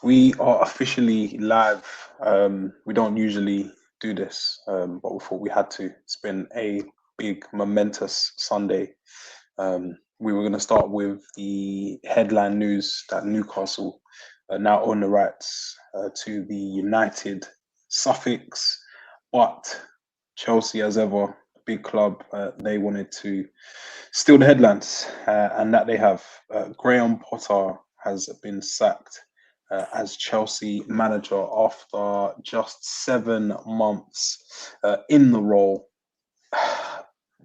We are officially live. We don't usually do this, but we thought we had to. It's been a big, momentous Sunday. We were going to start with the headline news that Newcastle now own the rights to the United suffix, but Chelsea, as ever, a big club, they wanted to steal the headlines, and that they have. Graham Potter has been sacked as Chelsea manager after just 7 months in the role.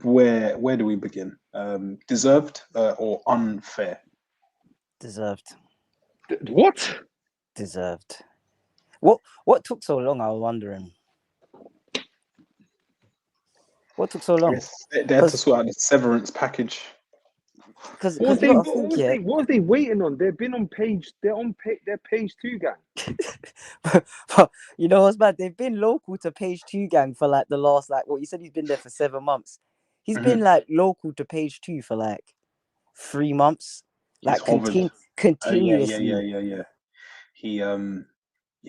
Where do we begin? Deserved or unfair? Deserved. What? Deserved. What took so long? I was wondering. What took so long? Yes, they had to sort out the severance package. Because What was they waiting on? They've been on page. They're page 2 gang. but you know what's bad? They've been local to page 2 gang for like the last you said he's been there for 7 months. He's been like local to page 2 for like 3 months. Like continuously. Yeah. He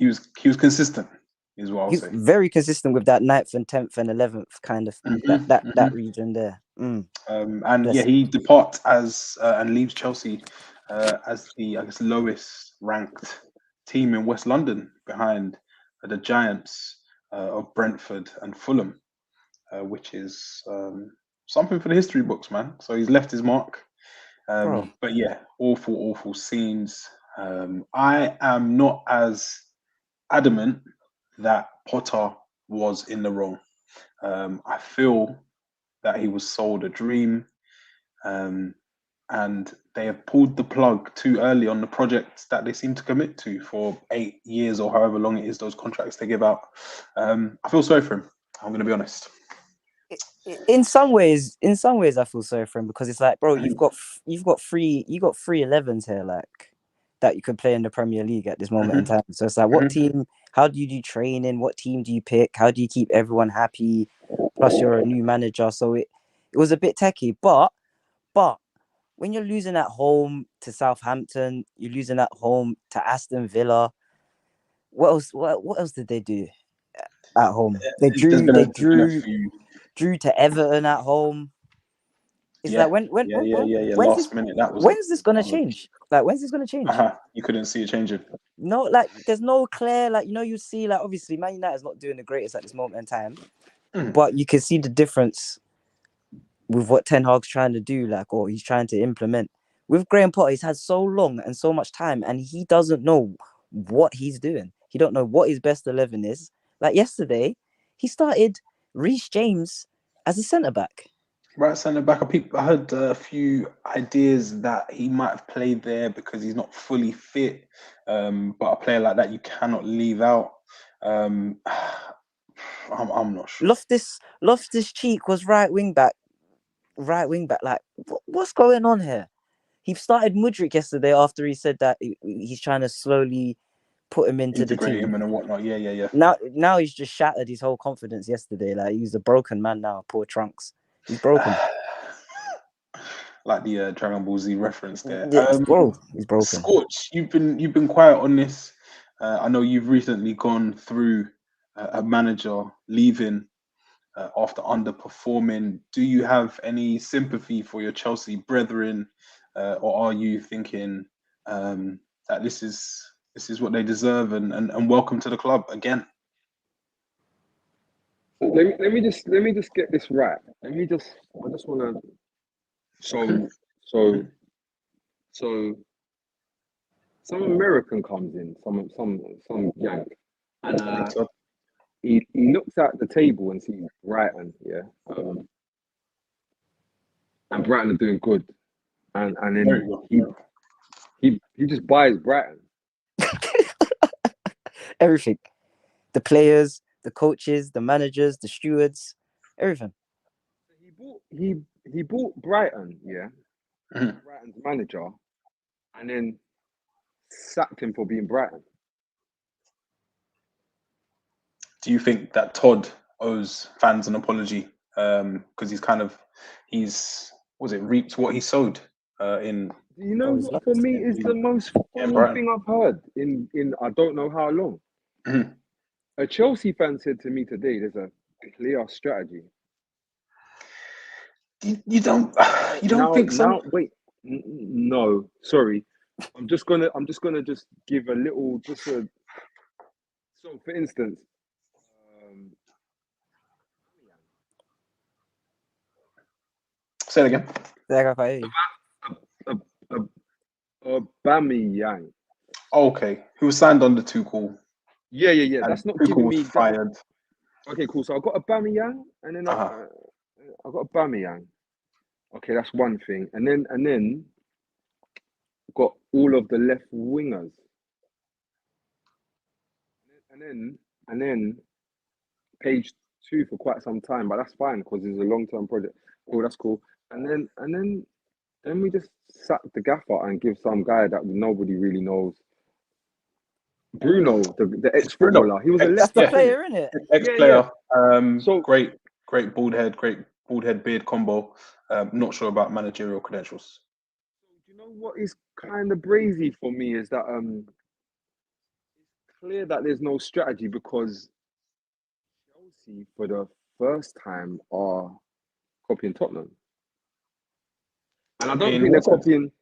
was consistent, is what I'll He's say. very consistent with that 9th and 10th and 11th kind of that region there. He departs as and leaves Chelsea as the lowest ranked team in West London, behind the Giants of Brentford and Fulham, which is something for the history books, man. So he's left his mark. But yeah, awful scenes. I am not as adamant that Potter was in the wrong. I feel that he was sold a dream, and they have pulled the plug too early on the project that they seem to commit to for 8 years or however long it is those contracts they give out. I feel sorry for him. I'm going to be honest. In some ways, I feel sorry for him, because it's like, bro, you've got three 11s here, like, that you could play in the Premier League at this moment in time. So it's like, what team? How do you do training? What team do you pick? How do you keep everyone happy? Plus, you're a new manager, so it was a bit techie. But when you're losing at home to Southampton, you're losing at home to Aston Villa. What else did they do at home? They drew to Everton at home. It's like when last minute, that was. When's this gonna change? Like, when's this gonna change? You couldn't see it changing. No, like, there's no clear, like, you see, like, obviously Man United's not doing the greatest at this moment in time, but you can see the difference with what Ten Hag's trying to do, like, or he's trying to implement. With Graham Potter, he's had so long and so much time, and he doesn't know what he's doing. He don't know what his best 11 is. Like, yesterday, he started Reece James as a centre-back. Right centre-back. I heard a few ideas that he might have played there because he's not fully fit. But a player like that, you cannot leave out. I'm not sure. Loftus-Cheek was right wing back. Like, what's going on here? He started Mudryk yesterday after he said that he's trying to slowly put him into the team. Him and whatnot. Yeah. Now he's just shattered his whole confidence yesterday. Like, he's a broken man now. Poor Trunks. He's broken. Like the Dragon Ball Z reference there. He's broken. Scorch, you've been quiet on this. I know you've recently gone through a manager leaving after underperforming. Do you have any sympathy for your Chelsea brethren, or are you thinking that this is what they deserve and welcome to the club again? Let me just get this right. I just want to. So some American comes in, some yank, and he looks at the table and sees Brighton, and Brighton are doing good, and then he just buys Brighton. Everything, the players, the coaches, the managers, the stewards, everything. He bought Brighton, Brighton's manager, and then sacked him for being Brighton. Do you think that Todd owes fans an apology? Because he's reaped what he sowed in. You know what for me is the most funny thing I've heard in I don't know how long. Mhm. A Chelsea fan said to me today, "There's a clear strategy." You don't think so? Now, wait, no, sorry. I'm just gonna give a little so for instance, um, Say it again. Aubameyang. Okay, who was signed on the Tuchel? Yeah. That's not giving me that. Fired. Okay, cool. So I got Aubameyang, and then I got Aubameyang. Okay, that's one thing, and then got all of the left wingers, and then page 2 for quite some time, but that's fine because it's a long-term project. Cool, that's cool. And then we just sack the gaffer and give some guy that nobody really knows. Bruno, the ex-footballer. He was that's the player, isn't it? Ex-player. Yeah. So great bald head beard combo. Not sure about managerial credentials. You know what is kind of brazy for me is that it's clear that there's no strategy because Chelsea for the first time are copying Tottenham. And I don't think they're copying.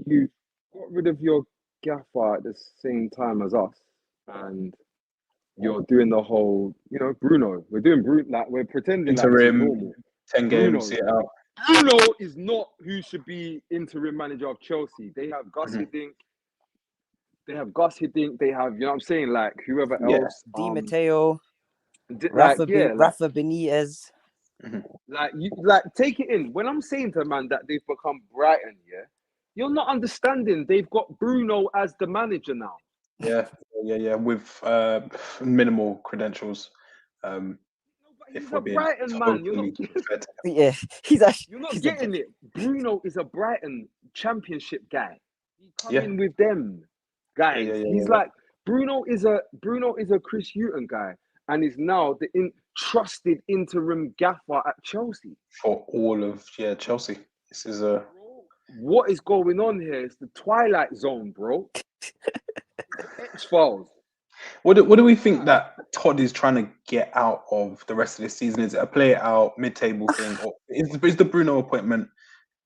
You got rid of your gaffer at the same time as us, and you're doing the whole, Bruno. We're doing Bruno, like we're pretending like this is normal. 10 games, see it out. Bruno is not who should be interim manager of Chelsea. They have Gus Hiddink. They have They have, you know what I'm saying, like whoever else. Di Matteo. Rafa Benitez. Like take it in. When I'm saying to a man that they've become Brighton, you're not understanding. They've got Bruno as the manager now. Yeah, with minimal credentials. He's a Brighton man. You're not getting it. Bruno is a Brighton Championship guy. He come in with them guys. He's like Bruno is a Chris Hughton guy, and is now the trusted interim gaffer at Chelsea for all of Chelsea. This is what is going on here? It's the Twilight Zone, bro. X-Files. What do we think that Todd is trying to get out of the rest of this season? Is it a play it out mid-table thing, or is the Bruno appointment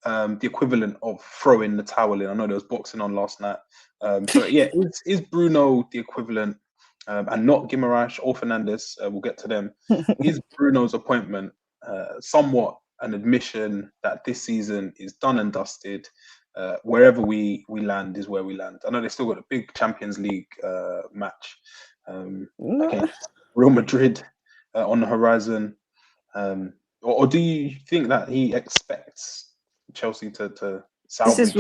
the equivalent of throwing the towel in? I know there was boxing on last night, so is Bruno the equivalent, and not Guimaraes or Fernandes? We'll get to them. Is Bruno's appointment somewhat an admission that this season is done and dusted? Wherever we land is where we land. I know they still got a big Champions League match against Real Madrid on the horizon. Or do you think that he expects Chelsea to salvage?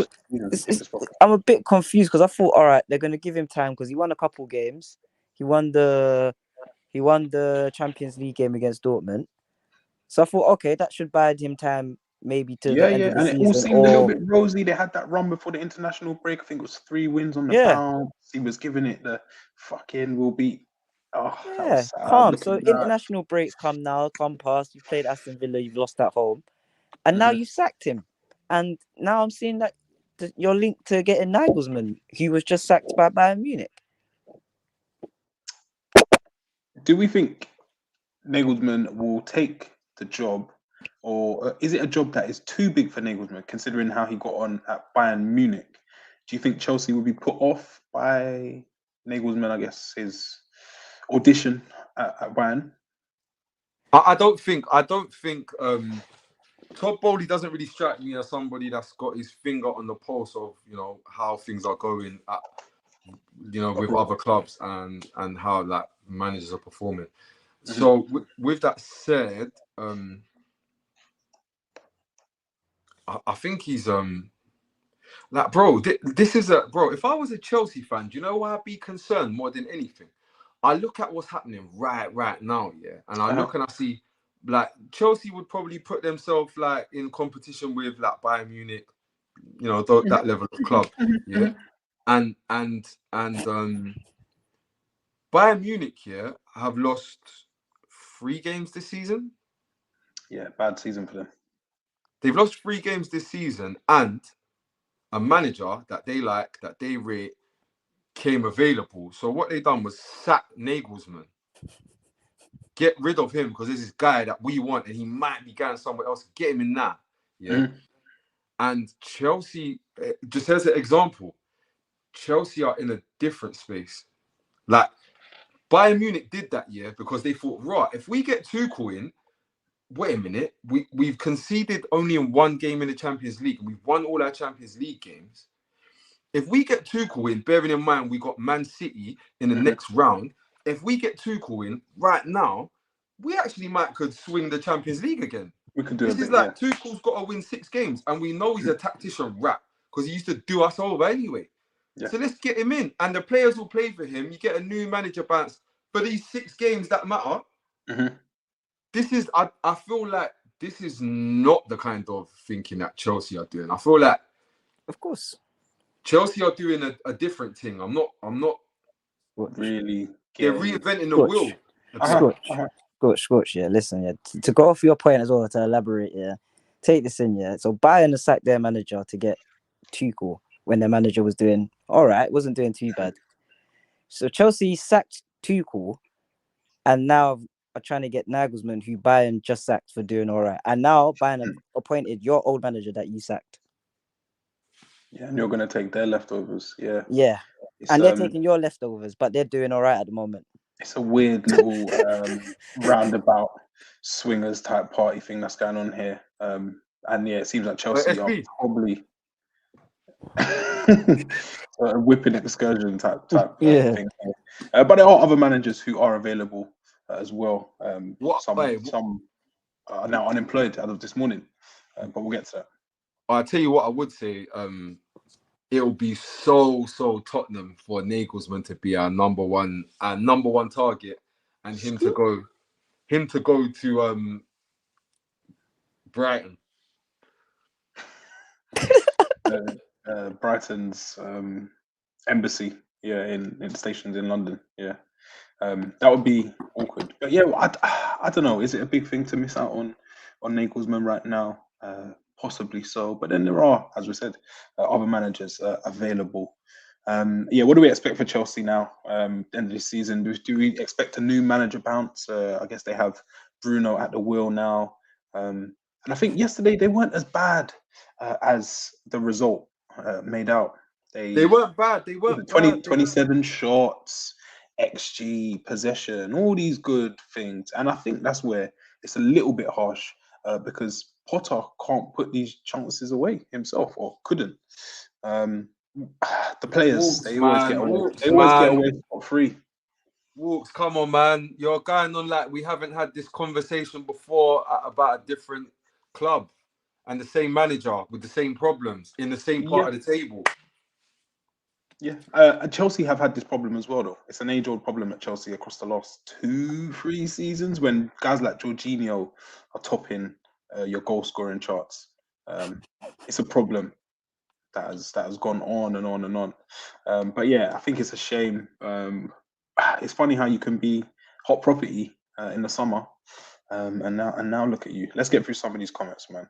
I'm a bit confused because I thought, all right, they're going to give him time because he won a couple games. He won the Champions League game against Dortmund. So I thought, okay, that should buy him time. Maybe to the end of the season. It all seemed a little bit rosy. They had that run before the international break. I think it was 3 wins on the bounce. He was giving it the fucking will beat. Oh, that was sad. Calm. So international breaks come past. You've played Aston Villa, you've lost at home, and now you sacked him. And now I'm seeing that you're linked to getting Nagelsmann, who was just sacked by Bayern Munich. Do we think Nagelsmann will take the job? Or is it a job that is too big for Nagelsmann, considering how he got on at Bayern Munich? Do you think Chelsea will be put off by Nagelsmann, I guess, his audition at Bayern? I don't think Todd Bowley doesn't really strike me as somebody that's got his finger on the pulse of, how things are going at, with other clubs and how like managers are performing. Mm-hmm. So with that said, I think he's like, bro, this is bro. If I was a Chelsea fan, do you know why I'd be concerned more than anything? I look at what's happening right now, and I look and I see like Chelsea would probably put themselves like in competition with like Bayern Munich, that level of club, and Bayern Munich have lost 3 games this season. Yeah, bad season for them. They've lost 3 games this season, and a manager that they like, that they rate, came available. So what they done was sack Nagelsmann. Get rid of him because there's this guy that we want and he might be going somewhere else. Get him in now. Yeah. And Chelsea, just as an example, Chelsea are in a different space. Like, Bayern Munich did that year because they thought, right, if we get Tuchel in, wait a minute, we've conceded only in 1 game in the Champions League and we've won all our Champions League games. If we get Tuchel in, bearing in mind we got Man City in the next round, if we get Tuchel in right now, we actually could swing the Champions League again. We could do this it. Is like Tuchel's got to win 6 games, and we know he's a tactician rat because he used to do us over anyway. Yeah. So let's get him in, and the players will play for him. You get a new manager bounce for these 6 games that matter. This is, I feel like this is not the kind of thinking that Chelsea are doing. I feel like, of course, Chelsea are doing a different thing. I'm not really. They're reinventing the wheel. Scotch, yeah. Listen, yeah. To go off your point as well, to elaborate, yeah. Take this in, yeah. So Bayern sacked their manager to get Tuchel when their manager was doing all right, wasn't doing too bad. So Chelsea sacked Tuchel, and now are trying to get Nagelsmann, who Bayern just sacked, for doing all right. And now Bayern have appointed your old manager that you sacked. Yeah, and you're going to take their leftovers. Yeah. Yeah. And they're taking your leftovers, but they're doing all right at the moment. It's a weird little roundabout swingers type party thing that's going on here. And yeah, it seems like Chelsea are probably a whipping excursion type thing. But there are other managers who are available as well. Some are now unemployed as of this morning, but we'll get to that. I'll tell you what I would say. It'll be so Tottenham for Nagelsmann to be our number one target, and him to go to Brighton. Brighton's embassy, in stations in London. Yeah, that would be awkward. But yeah, I don't know. Is it a big thing to miss out on Nagelsmann right now? Possibly so, but then there are, as we said, other managers available. What do we expect for Chelsea now? End of the season, do we expect a new manager bounce? I guess they have Bruno at the wheel now, and I think yesterday they weren't as bad as the result made out. They weren't bad. They weren't 27 shots, XG, possession, all these good things, and I think that's where it's a little bit harsh because Potter can't put these chances away himself, or couldn't. The players, they always get away free. Walks, come on, man. You're going on like we haven't had this conversation before about a different club and the same manager with the same problems in the same part of the table. Yeah, Chelsea have had this problem as well, though. It's an age-old problem at Chelsea across the last 2-3 seasons when guys like Jorginho are topping your goal-scoring charts. It's a problem that has gone on and on and on. But yeah, I think it's a shame. It's funny how you can be hot property in the summer, and now look at you. Let's get through some of these comments, man.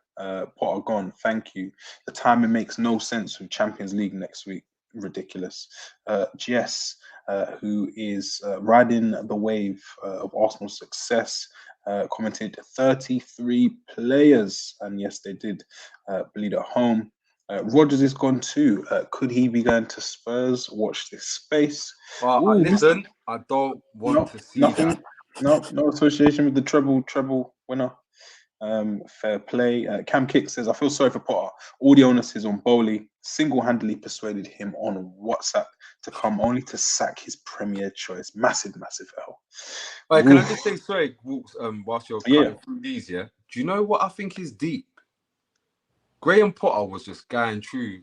Potter gone. Thank you. The timing makes no sense with Champions League next week. Ridiculous. Jess, who is riding the wave of Arsenal's success, commented 33 players, and yes, they did bleed at home. Rodgers is gone too. Could he be going to Spurs? Watch this space. Listen, I don't want to see that. No association with the treble winner. Fair play. Cam Kick says, I feel sorry for Potter. All the onus is on Bowley. Single-handedly persuaded him on WhatsApp to come only to sack his premier choice. Massive L. Right, can I just say, sorry, whilst you're cutting through these, do you know what I think is deep? Graham Potter was just going through,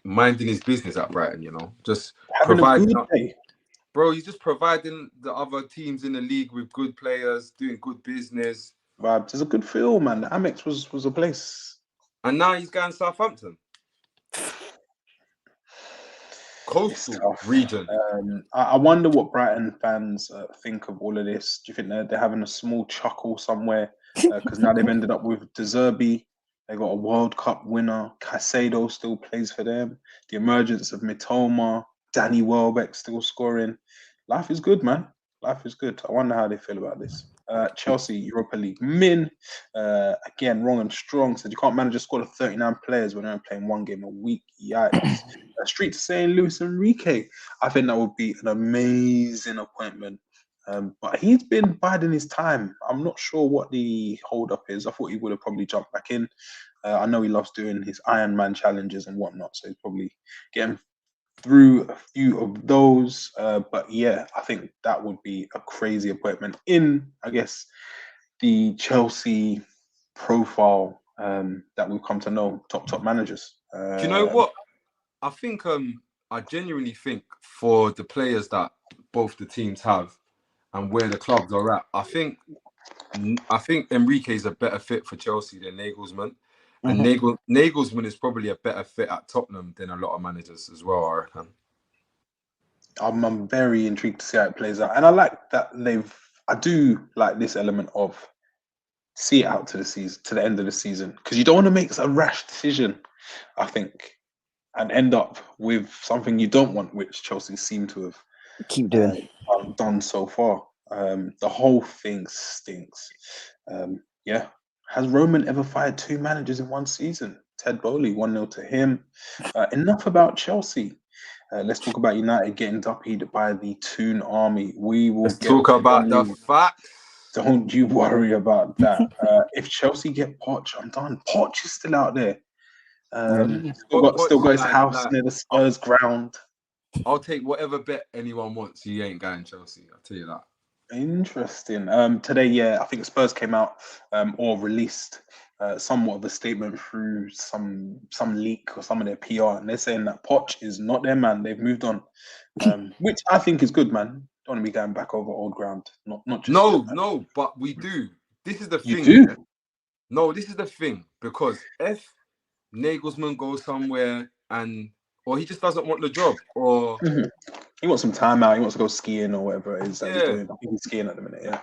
minding his business at Brighton, just providing. Bro, he's just providing the other teams in the league with good players, doing good business. It's a good feel, man. The Amex was a place. And now he's going Southampton. Coastal region. I wonder what Brighton fans think of all of this. Do you think they're having a small chuckle somewhere? Because now they've ended up with De Zerbi They got a World Cup winner. Caicedo still plays for them. The emergence of Mitoma, Danny Welbeck still scoring. Life is good, man. Life is good. I wonder how they feel about this. Chelsea, Europa League. Min, again, wrong and strong. Said you can't manage a squad of 39 players when they're playing one game a week. Yikes. Street to saying Luis Enrique. I think that would be an amazing appointment. But he's been biding his time. I'm not sure what the hold up is. I thought he would have probably jumped back in. I know he loves doing his Iron Man challenges and whatnot, so he's probably getting through a few of those. But yeah, I think that would be a crazy appointment in, I guess, the Chelsea profile that we've come to know, top managers. Do you know what? I think I genuinely think for the players that both the teams have and where the clubs are at, I think Enrique is a better fit for Chelsea than Nagelsmann. And Nagelsmann is probably a better fit at Tottenham than a lot of managers as well, I reckon. I'm very intrigued to see how it plays out. And I like that I do like this element of see it out to the season, to the end of the season, because you don't want to make a rash decision, I think, and end up with something you don't want, which Chelsea seem to have keep doing done so far. The whole thing stinks. Yeah. Has Roman ever fired two managers in one season? Ted Bowley, 1-0 to him. Enough about Chelsea. Let's talk about United getting duppied by the Toon Army. We will talk about the facts. Don't you worry about that. If Chelsea get Poch, I'm done. Poch is still out there. Still got his house near the Spurs ground. I'll take whatever bet anyone wants. He ain't going Chelsea. I'll tell you that. Interesting. Today, yeah, I think Spurs came out or released somewhat of a statement through some leak or some of their PR, and they're saying that Poch is not their man. They've moved on, which I think is good, man. Don't want to be going back over old ground. Not just no, but we do. This is the thing. You do? No, this is the thing, because if Nagelsmann goes somewhere or he just doesn't want the job, or he wants some time out, he wants to go skiing or whatever it is that he's doing. I think he's skiing at the minute, yeah.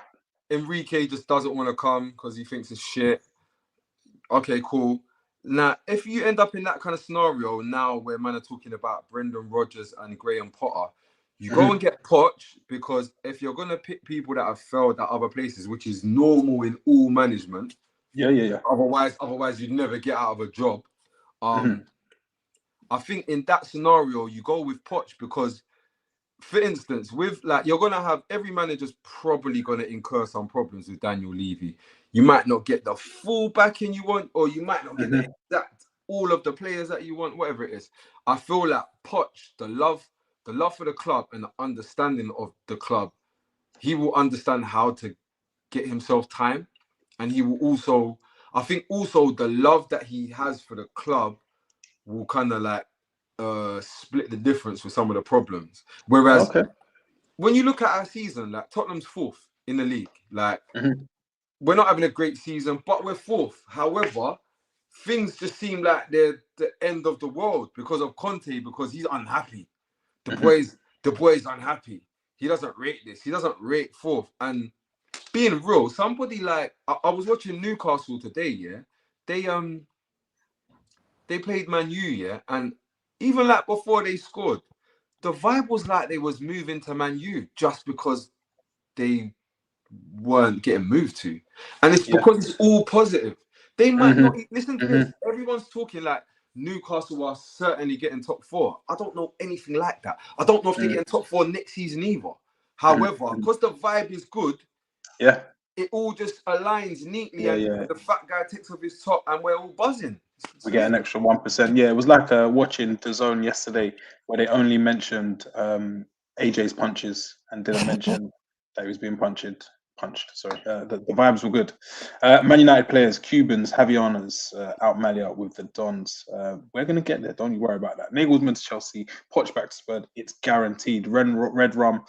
Enrique just doesn't want to come because he thinks it's shit. Okay, cool. Now, if you end up in that kind of scenario now where man are talking about Brendan Rodgers and Graham Potter, you go and get Poch, because if you're going to pick people that have failed at other places, which is normal in all management. Yeah. Otherwise you'd never get out of a job. I think in that scenario, you go with Poch because, for instance, with you're going to have every manager's probably going to incur some problems with Daniel Levy. You might not get the full backing you want, or you might not get the exact all of the players that you want, whatever it is. I feel like Poch, the love for the club and the understanding of the club, he will understand how to get himself time, and he will also, I think, also the love that he has for the club will kind of split the difference with some of the problems. Whereas when you look at our season, Tottenham's 4th in the league, we're not having a great season, but we're 4th. However, things just seem like they're the end of the world because of Conte, because he's unhappy. The boy's unhappy. He doesn't rate this. He doesn't rate 4th. And being real, somebody I was watching Newcastle today, yeah. They played Man U, yeah, and even before they scored, the vibe was like they was moving to Man U just because they weren't getting moved to. And it's because it's all positive. They might not listen to this. Everyone's talking like Newcastle are certainly getting top 4. I don't know anything like that. I don't know if they're getting top 4 next season either. However, because the vibe is good, it all just aligns neatly, and the fat guy takes off his top and we're all buzzing. We get an extra 1%. Yeah, it was like watching DAZN yesterday where they only mentioned AJ's punches and didn't mention that he was being punched. Sorry, the vibes were good. Man United players, Cubans, Javianas, out Malia with the Dons. We're going to get there. Don't you worry about that. Nagelsmann to Chelsea, Poch back to Spurs. It's guaranteed. Red Rum,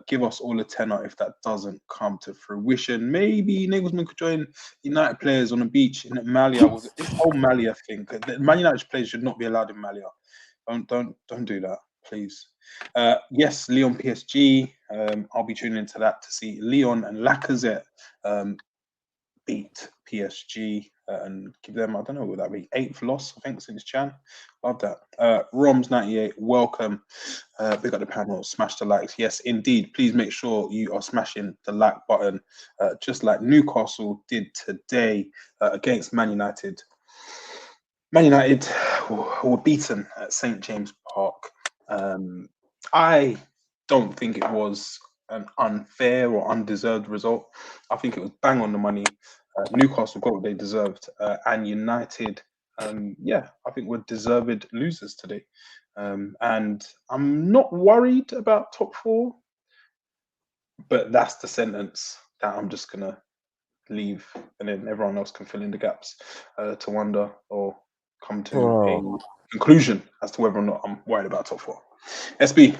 give us all a tenner if that doesn't come to fruition. Maybe Nagelsmann could join United players on a beach in Malia with this whole Malia thing. Man United players should not be allowed in Malia. Don't do that, please. Yes, Lyon PSG. I'll be tuning into that to see Lyon and Lacazette beat PSG and give them, I don't know, what would that be? 8th loss, I think, since Jan. Love that. Roms98, welcome. Big up the panel, smash the likes. Yes, indeed. Please make sure you are smashing the like button, just like Newcastle did today against Man United. Man United were beaten at St. James Park. I don't think it was an unfair or undeserved result. I think it was bang on the money. Newcastle got what they deserved, and United, I think we're deserved losers today. And I'm not worried about top 4, but that's the sentence that I'm just gonna leave, and then everyone else can fill in the gaps to wonder or come to a conclusion as to whether or not I'm worried about top 4. SB,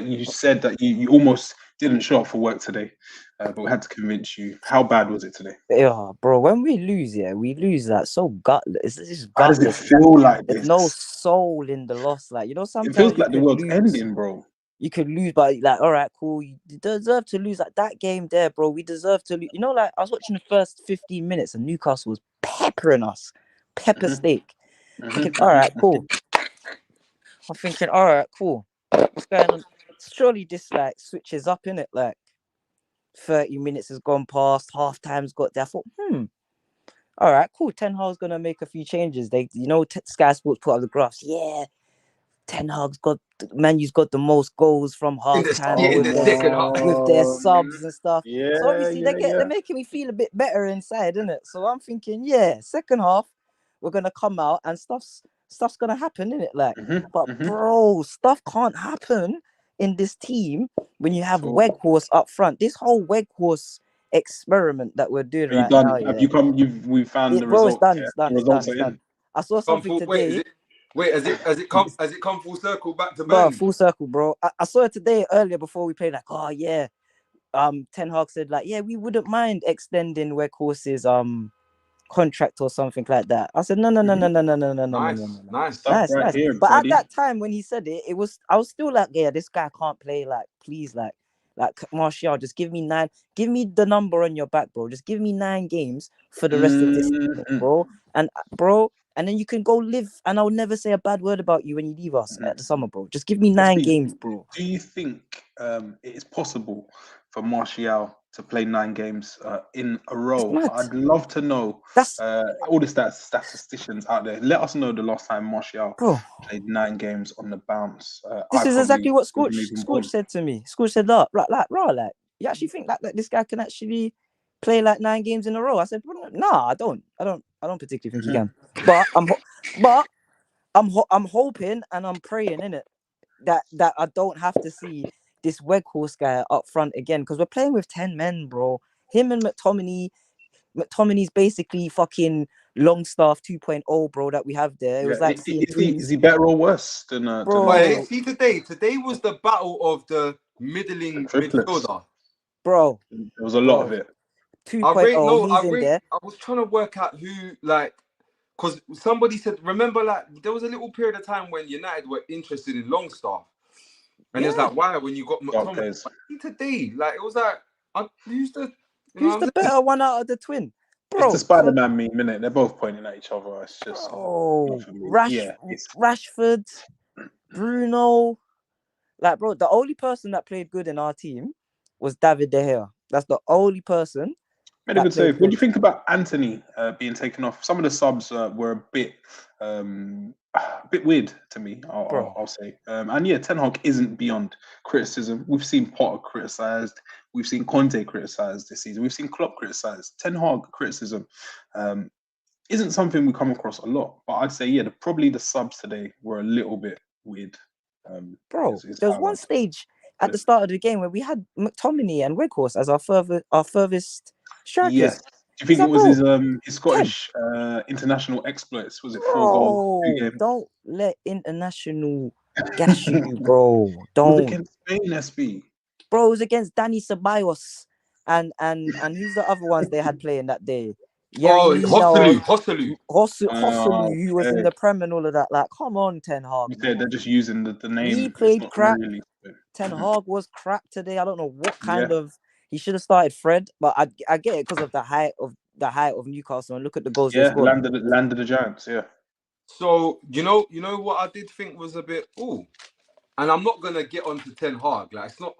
you said that you almost didn't show up for work today, but we had to convince you. How bad was it today? Yeah, bro, when we lose, we lose that so gutless. It's just How does it gutless. feel like There's this? no soul in the loss. Like, you know, sometimes it feels like the world's ending, bro. You could lose, but like, all right, cool. You deserve to lose. Like that game there, bro. We deserve to lose. You know, like I was watching the first 15 minutes and Newcastle was peppering us, pepper steak. Thinking, all right, cool. I'm thinking, all right, cool. What's going on? Surely this like switches up, innit? Like 30 minutes has gone past, half time's got there. I thought, all right, cool. Ten Hag's gonna make a few changes. They, Sky Sports put up the graphs. Yeah, Ten Hag's got Manu's got the most goals from half time in the second half with their subs and stuff. Yeah, so obviously they're making me feel a bit better inside, innit? So I'm thinking, second half we're gonna come out and stuff's gonna happen, innit? Like, bro, stuff can't happen in this team when you have Weghorst up front. This whole Weghorst experiment that we're doing right now. Have you come? We found the bro, result. It's done. I saw something today. Has it come full circle back to Bro, Burnley? full circle, bro. I saw it today earlier before we played. Like, Ten Hag said like, we wouldn't mind extending Weghorst's contract or something like that. I said no. Nice. Here, but buddy. at that time when he said it, I was still like, this guy can't play. Like, please, like Martial, just give me 9. Give me the number on your back, bro. Just give me 9 games for the rest of this season, bro. And then you can go live, and I'll never say a bad word about you when you leave us at the summer, bro. Just give me 9 games, bro. Do you think it is possible for Martial to play 9 games in a row? I'd love to know. All the statisticians out there, let us know the last time Martial played 9 games on the bounce. This is exactly what Scorch said to me. Scorch said, like, you actually think that this guy can actually play like 9 games in a row? I said, nah, I don't particularly think he can. But I'm hoping and I'm praying, innit, that I don't have to see this Weghorst guy up front again, because we're playing with 10 men, bro. Him and McTominay. McTominay's basically fucking Longstaff 2.0, bro, that we have there. It was like is he better or worse than bro? See, today was the battle of the middling midfielder, bro. There was a lot of it. 2.0, he's in there. I was trying to work out who, like, because somebody said, remember, like, there was a little period of time when United were interested in Longstaff, and it's like, why, when you got McTominay today, like, it was like, who's the better one out of the twin? Bro, it's the Spider-Man meme, innit? They're both pointing at each other. It's just Rashford, Bruno. Like, bro, the only person that played good in our team was David De Gea. That's the only person. Made a good save. What do you think about Anthony being taken off? Some of the subs were a bit weird to me, I'll say. And Ten Hag isn't beyond criticism. We've seen Potter criticised. We've seen Conte criticised this season. We've seen Klopp criticised. Ten Hag criticism isn't something we come across a lot. But I'd say, probably the subs today were a little bit weird. Bro, there was one stage at the start of the game where we had McTominay and Weghorst as our furthest strikers. Yes. Do you think it was his Scottish international exploits? Was it 4 goals? 2 games? Don't let international gas you, bro. Don't. It was against Spain, SB. Bro, it was against Danny Ceballos and who's the other ones they had playing that day? Hosselu, who was in the Prem and all of that. Like, come on, Ten Hag. They're just using the name. He played crap. Really... Ten Hag was crap today. I don't know what kind of. He should have started Fred, but I get it because of the height of the height of Newcastle and look at the goals they Yeah, scored. landed the Giants. Yeah. So you know what I did think was a bit and I'm not gonna get onto Ten Hag. Like it's not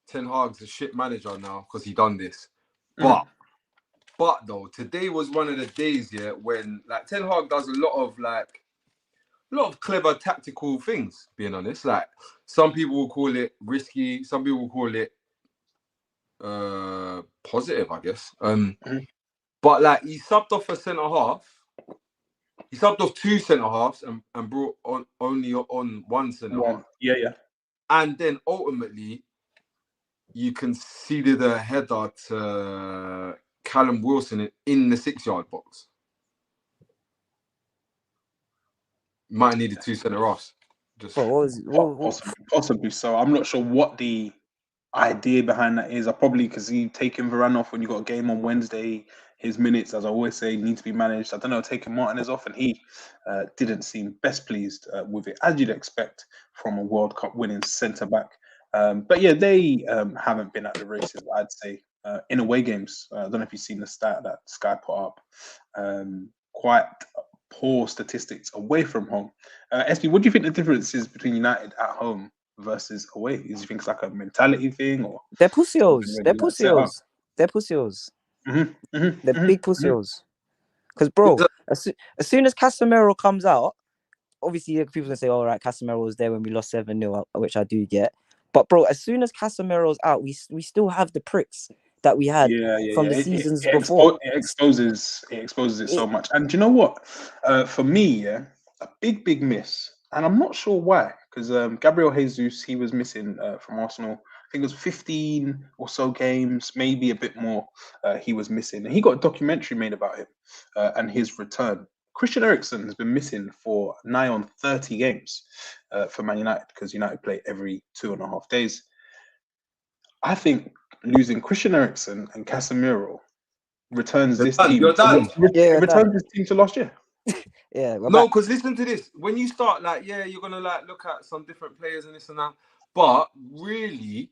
Ten Hag's a shit manager now because he done this. But though today was one of the days when like Ten Hag does a lot of clever tactical things. Being honest, like some people will call it risky, some people will call it positive, I guess. But like he subbed off a centre half. He subbed off 2 centre halves and brought on only on 1 centre half. Yeah. And then ultimately, you conceded a header to Callum Wilson in the 6-yard box. Might have needed 2 centre halves. Possibly so. I'm not sure what the idea behind that is. Probably because he taking Varane off when you got a game on Wednesday. His minutes, as I always say, need to be managed. I don't know, taking Martinez off, and he didn't seem best pleased with it, as you'd expect from a World Cup winning centre back. But yeah, they haven't been at the races, I'd say, in away games. I don't know if you've seen the stat that Sky put up. Quite poor statistics away from home. SB, what do you think the difference is between United at home versus away? Do you think it's like a mentality thing, or they're pussios? They're pussios. They're pussios. They're big pussios. Because bro, as soon as Casemiro comes out, obviously people gonna say, "All right, Casemiro was there when we lost 7-0," which I do get. But bro, as soon as Casemiro's out, we still have the pricks that we had from the seasons before. It exposes it so much. And do you know what? For me, a big miss, and I'm not sure why, because Gabriel Jesus, he was missing from Arsenal. I think it was 15 or so games, maybe a bit more. He was missing, and he got a documentary made about him and his return. Christian Eriksen has been missing for nigh on 30 games for Man United, because United play every 2.5 days. I think losing Christian Eriksen and Casemiro returns this team. Returns this team to last year. Yeah. No, because listen to this. When you start you're gonna look at some different players and this and that. But really,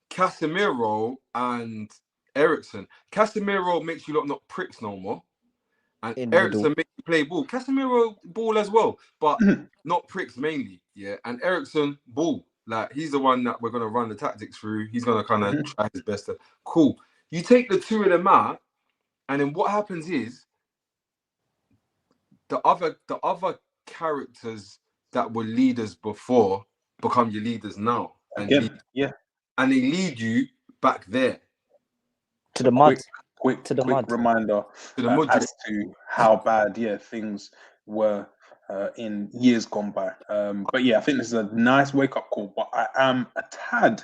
Casemiro and Eriksen. Casemiro makes you lot not pricks no more. And Eriksen makes you play ball. Casemiro ball as well, but not pricks mainly. Yeah. And Eriksen ball. Like he's the one that we're gonna run the tactics through. He's gonna kind of try his best to cool. You take the 2 of them out, and then what happens is the other characters that were leaders before become your leaders now. And they lead you back there. To the mud. Quick reminder as to how bad things were in years gone by. But yeah, I think this is a nice wake-up call. But I am a tad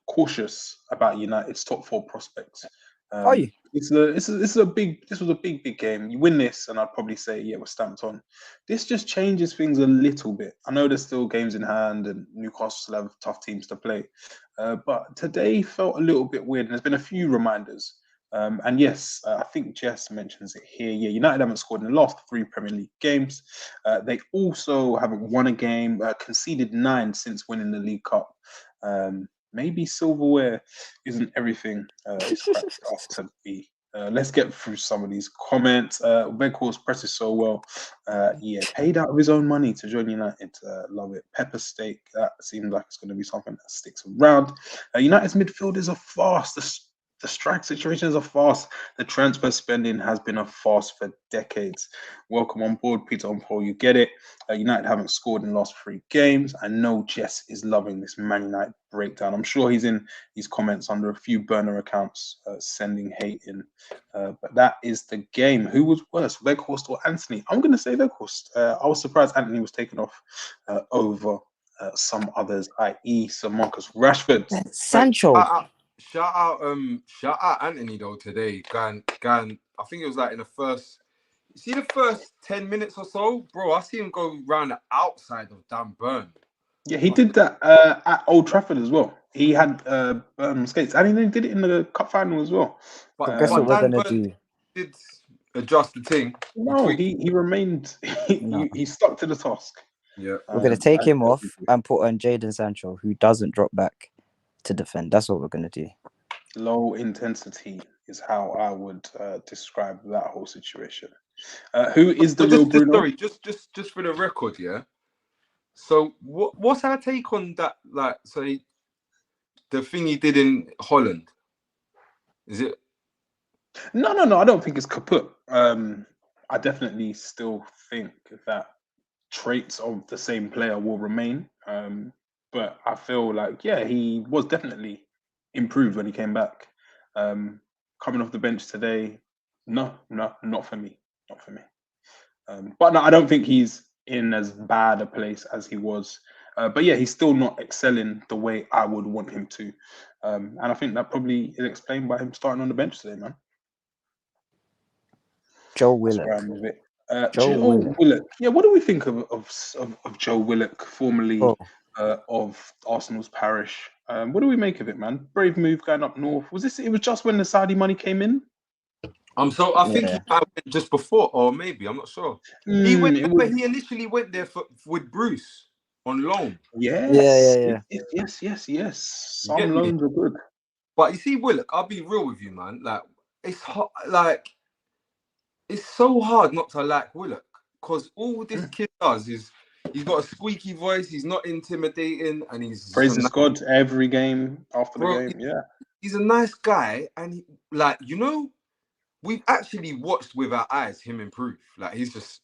cautious about United's top 4 prospects. Are you? This was a big game. You win this, and I'd probably say, we're stamped on. This just changes things a little bit. I know there's still games in hand, and Newcastle still have tough teams to play. But today felt a little bit weird, and there's been a few reminders. And yes, I think Jess mentions it here. Yeah, United haven't scored in the last 3 Premier League games. They also haven't won a game, conceded 9 since winning the League Cup. Maybe silverware isn't everything it's cracked up to be. Let's get through some of these comments. Weghorst presses so well. Paid out of his own money to join United. Love it. Pepper steak. That seems like it's going to be something that sticks around. United's midfielders are fast. The strike situations are fast. The transfer spending has been a farce for decades. Welcome on board, Peter on Paul. You get it. United haven't scored in the last 3 games. I know Jess is loving this Man United breakdown. I'm sure he's in these comments under a few burner accounts sending hate in. But that is the game. Who was worse, Weghorst or Anthony? I'm going to say Weghorst. I was surprised Anthony was taken off over some others, i.e. Sir Marcus Rashford. Sancho. Shout out Anthony though today. Gan. I think it was in the first. See the first 10 minutes or so, bro. I see him go round the outside of Dan Burn. Yeah, he did that at Old Trafford as well. He had skates, and he did it in the cup final as well. But guess what we're gonna do? Did adjust the thing. No, he remained. He stuck to the task. Yeah, we're gonna take him off and put on Jadon Sancho, who doesn't drop back to defend. That's what we're gonna do. Low intensity is how I would describe that whole situation. Who is the real Bruno? Sorry, just for the record, yeah. So what's our take on that? Like, say, the thing he did in Holland, is it? No. I don't think it's kaput. I definitely still think that traits of the same player will remain. But I feel like, yeah, he was definitely improved when he came back. Coming off the bench today, no, not for me. Not for me. But no, I don't think he's in as bad a place as he was. But yeah, he's still not excelling the way I would want him to. And I think that probably is explained by him starting on the bench today, man. Joe That's where Willock. I'm with it. Joe Willock. Willock. Yeah, what do we think of Joe Willock, formerly Oh, of Arsenal's parish? What do we make of it, man? Brave move going up north. Was this? It was just when the Saudi money came in. So I think yeah. he might have went just before, or maybe I'm not sure. He went. He initially went there with Bruce on loan. Yes, Yeah. yes. You Some get me? loans are good. But you see, Willock, I'll be real with you, man. Like, it's hot. Like, it's so hard not to like Willock because all this kid does is he's got a squeaky voice. He's not intimidating, and he's just Praises God every game after the game. Yeah, he's a nice guy, and we've actually watched with our eyes him improve. Like, he's just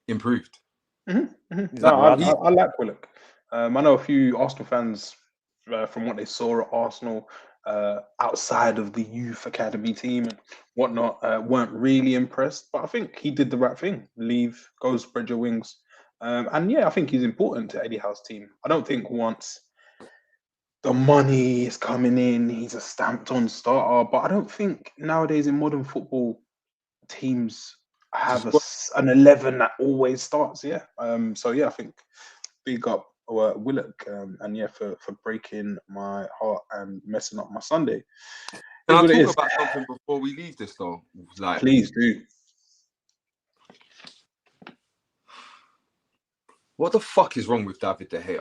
improved. No, I like Willock. I know a few Arsenal fans from what they saw at Arsenal outside of the youth academy team and whatnot weren't really impressed. But I think he did the right thing. Leave, go spread your wings. And yeah, I think he's important to Eddie Howe's team. I don't think once the money is coming in, he's a stamped on starter. But I don't think nowadays in modern football, teams have an 11 that always starts. Yeah. So yeah, I think big up Willock, and yeah, for breaking my heart and messing up my Sunday. Can I talk about something before we leave this though? Like, please do. What the fuck is wrong with David De Gea?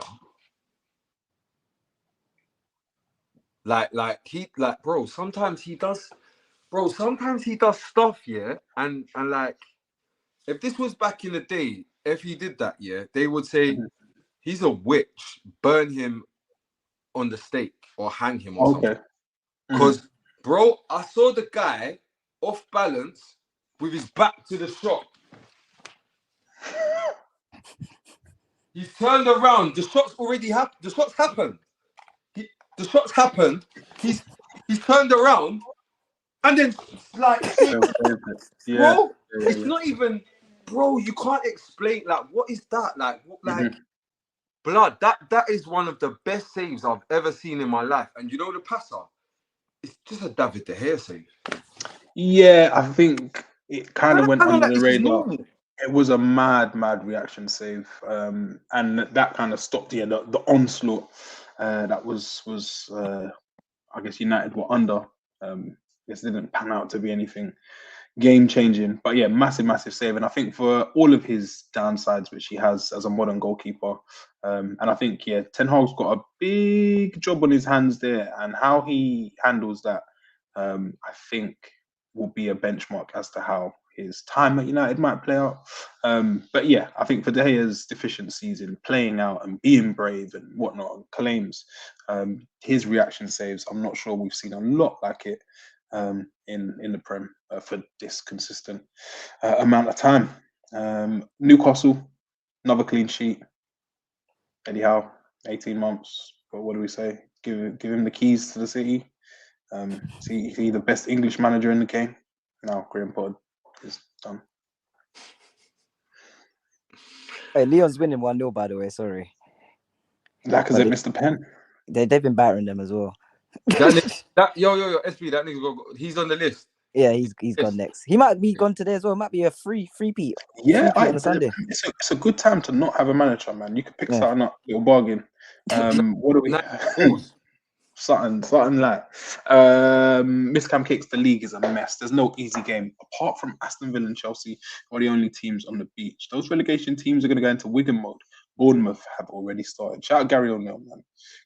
Bro, sometimes he does stuff, yeah, and like, if this was back in the day, if he did that, yeah, they would say he's a witch, burn him on the stake or hang him or something. Because, bro, I saw the guy off balance with his back to the shot. He's turned around. The shots already happened. The shots happened. He's turned around, and then like, bro, it's not even, bro. You can't explain. Like, what is that? Like, blood. That is one of the best saves I've ever seen in my life. And you know the passer, it's just a David De Gea save. Yeah, I think it kind of went under the radar. It was a mad reaction save, and that kind of stopped the onslaught that was I guess United were under. This didn't pan out to be anything game changing, but yeah, massive save. And I think for all of his downsides, which he has as a modern goalkeeper, and I think Ten Hag's got a big job on his hands there, and how he handles that, I think will be a benchmark as to how his time at United might play out. But yeah, I think for De Gea's deficiencies in playing out and being brave and whatnot, and claims, his reaction saves, I'm not sure we've seen a lot like it in the Prem for this consistent amount of time. Newcastle, another clean sheet. Eddie Howe, 18 months. But what do we say? Give him the keys to the city. Is he the best English manager in the game? No, Graham Potter is done. Hey, Leon's winning 1-0, by the way. Sorry. Lacazette missed the pen. They've been battering them as well. Yo, SB, that nigga, he's on the list. Yeah, he's gone next. He might be gone today as well. It might be a free peat. Yeah, on a Sunday. It's a good time to not have a manager, man. You could pick something up, little bargain. What do we? Something like Miss Cam Kicks, the league is a mess. There's no easy game. Apart from Aston Villa and Chelsea are the only teams on the beach. Those relegation teams are going to go into Wigan mode. Bournemouth have already started. Shout out Gary O'Neill, man.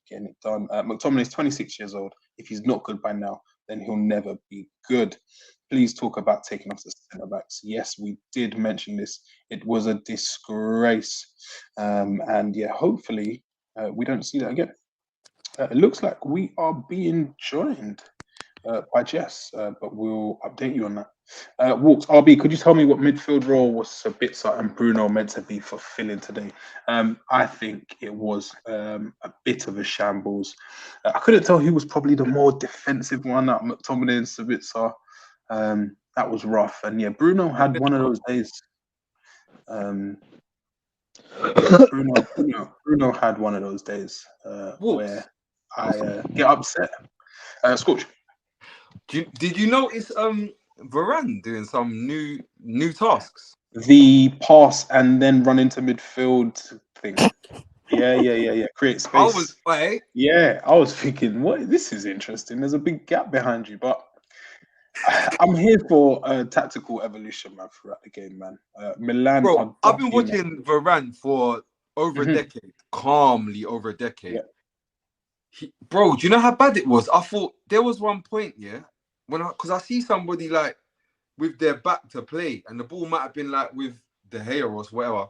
Getting it done. McTominay is 26 years old. If he's not good by now, then he'll never be good. Please talk about taking off the centre backs. Yes, we did mention this. It was a disgrace. And yeah, hopefully we don't see that again. It looks like we are being joined by Jess, but we'll update you on that. Walks, RB, could you tell me what midfield role was Sabitzer and Bruno meant to be fulfilling today? I think it was a bit of a shambles. I couldn't tell who was probably the more defensive one at McTominay and Sabitzer. That was rough. And yeah, Bruno had one of those days. Bruno had one of those days where I get upset. Scorch. Did you notice Varane doing some new tasks? The pass and then run into midfield thing. Yeah. Create space. I was thinking, what? This is interesting. There's a big gap behind you, but I'm here for tactical evolution, man, throughout the game, man. Milan. Bro, I've been watching Varane for over a decade, calmly over a decade. Yeah. Bro, do you know how bad it was? I thought there was one point, because I see somebody like with their back to play, and the ball might have been like with De Gea or whatever.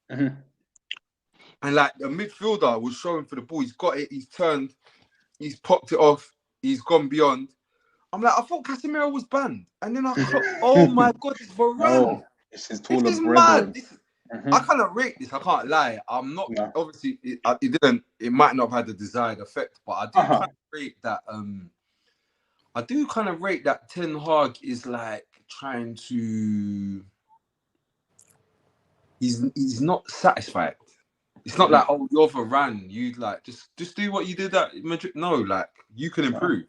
And like the midfielder was showing for the ball. He's got it. He's turned. He's popped it off. He's gone beyond. I'm like, I thought Casemiro was banned, and then oh my God, it's Varane. No, this is mad. I kind of rate this. I can't lie. I'm not obviously. It didn't. It might not have had the desired effect, but I do kind of rate that. I do kind of rate that Ten Hag is like trying to. He's not satisfied. It's not like, oh, you're Varane. You like just do what you did at Madrid. No, like you can improve.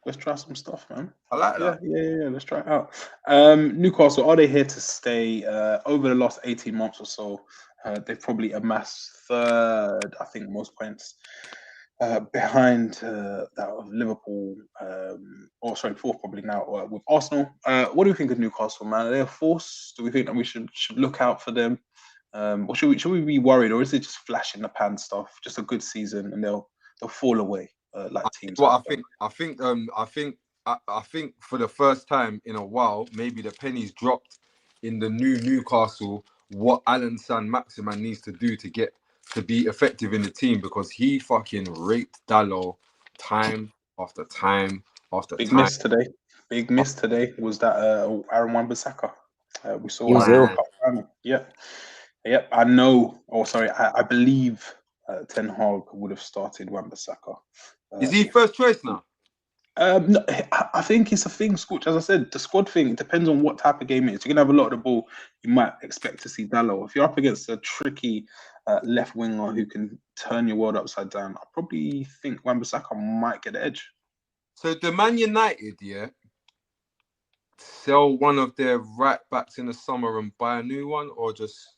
Let's try some stuff, man. I like that. Yeah. Let's try it out. Newcastle, are they here to stay? Over the last 18 months or so, they've probably amassed third, I think, most points behind that of Liverpool. Fourth probably now with Arsenal. What do we think of Newcastle, man? Are they a force? Do we think that we should look out for them? Or should we be worried, or is it just flash in the pan stuff? Just a good season, and they'll fall away. Like teams. Well, I think for the first time in a while, maybe the pennies dropped in the new Newcastle. What Alan Saint-Maximin needs to do to be effective in the team, because he fucking raped Dalot time after time after time. Big miss today was that Aaron Wan-Bissaka. We saw. He was ill. Yep. I know. Oh, sorry. I believe Ten Hag would have started Wan-Bissaka. Is he first choice now? No, I think it's a thing, Scorch. As I said, the squad thing, it depends on what type of game it is. You're going to have a lot of the ball. You might expect to see Dalot. If you're up against a tricky left winger who can turn your world upside down, I probably think Wan-Bissaka might get the edge. So the Man United, sell one of their right backs in the summer and buy a new one, or just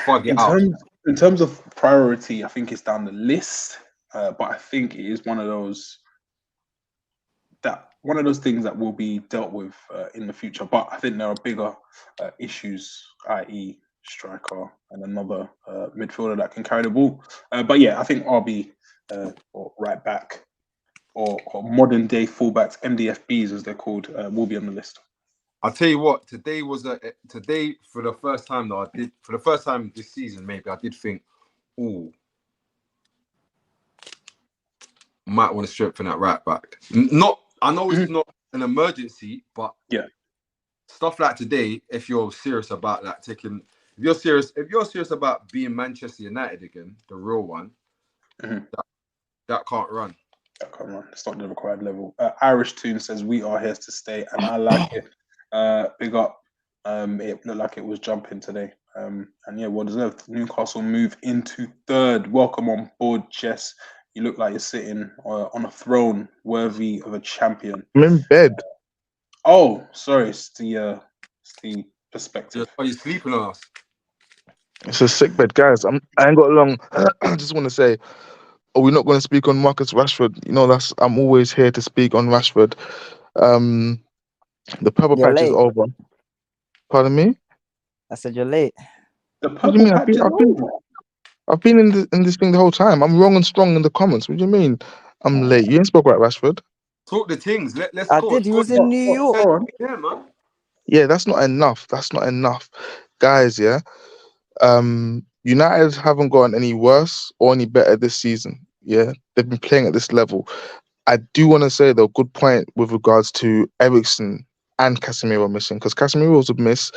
fug it out? In terms of priority, I think it's down the list. But I think it is one of those things that will be dealt with in the future. But I think there are bigger issues, i.e., striker and another midfielder that can carry the ball. But yeah, I think RB or right back or modern day fullbacks, MDFBs as they're called, will be on the list. I'll tell you what. Today for the first time for the first time this season, maybe I did think, ooh. Might want to strengthen that right back. I know it's not an emergency, but stuff like today, if you're serious about that, if you're serious about being Manchester United again, the real one, that can't run. That can't run. It's not the required level. Irish Tune says we are here to stay, and I like it. Big up. It looked like it was jumping today. And yeah, well deserved. Newcastle move into third. Welcome on board, Jess. You look like you're sitting on a throne worthy of a champion. I'm in bed. Oh, sorry. It's the perspective. Are you sleeping on us? It's a sick bed, guys. I ain't got long. I just want to say, are we not going to speak on Marcus Rashford? You know, I'm always here to speak on Rashford. The purple patch is over. Pardon me? I said you're late. The purple patch is over. I've been in this thing the whole time. I'm wrong and strong in the comments. What do you mean? I'm late. You ain't spoke about Rashford. Talk the things. Let's I go. did. He was in New York. Go on. Yeah, man. Yeah, that's not enough. That's not enough, guys. Yeah. United haven't gotten any worse or any better this season. Yeah, they've been playing at this level. I do want to say though, good point with regards to Eriksen and Casemiro missing, because Casemiro's a miss,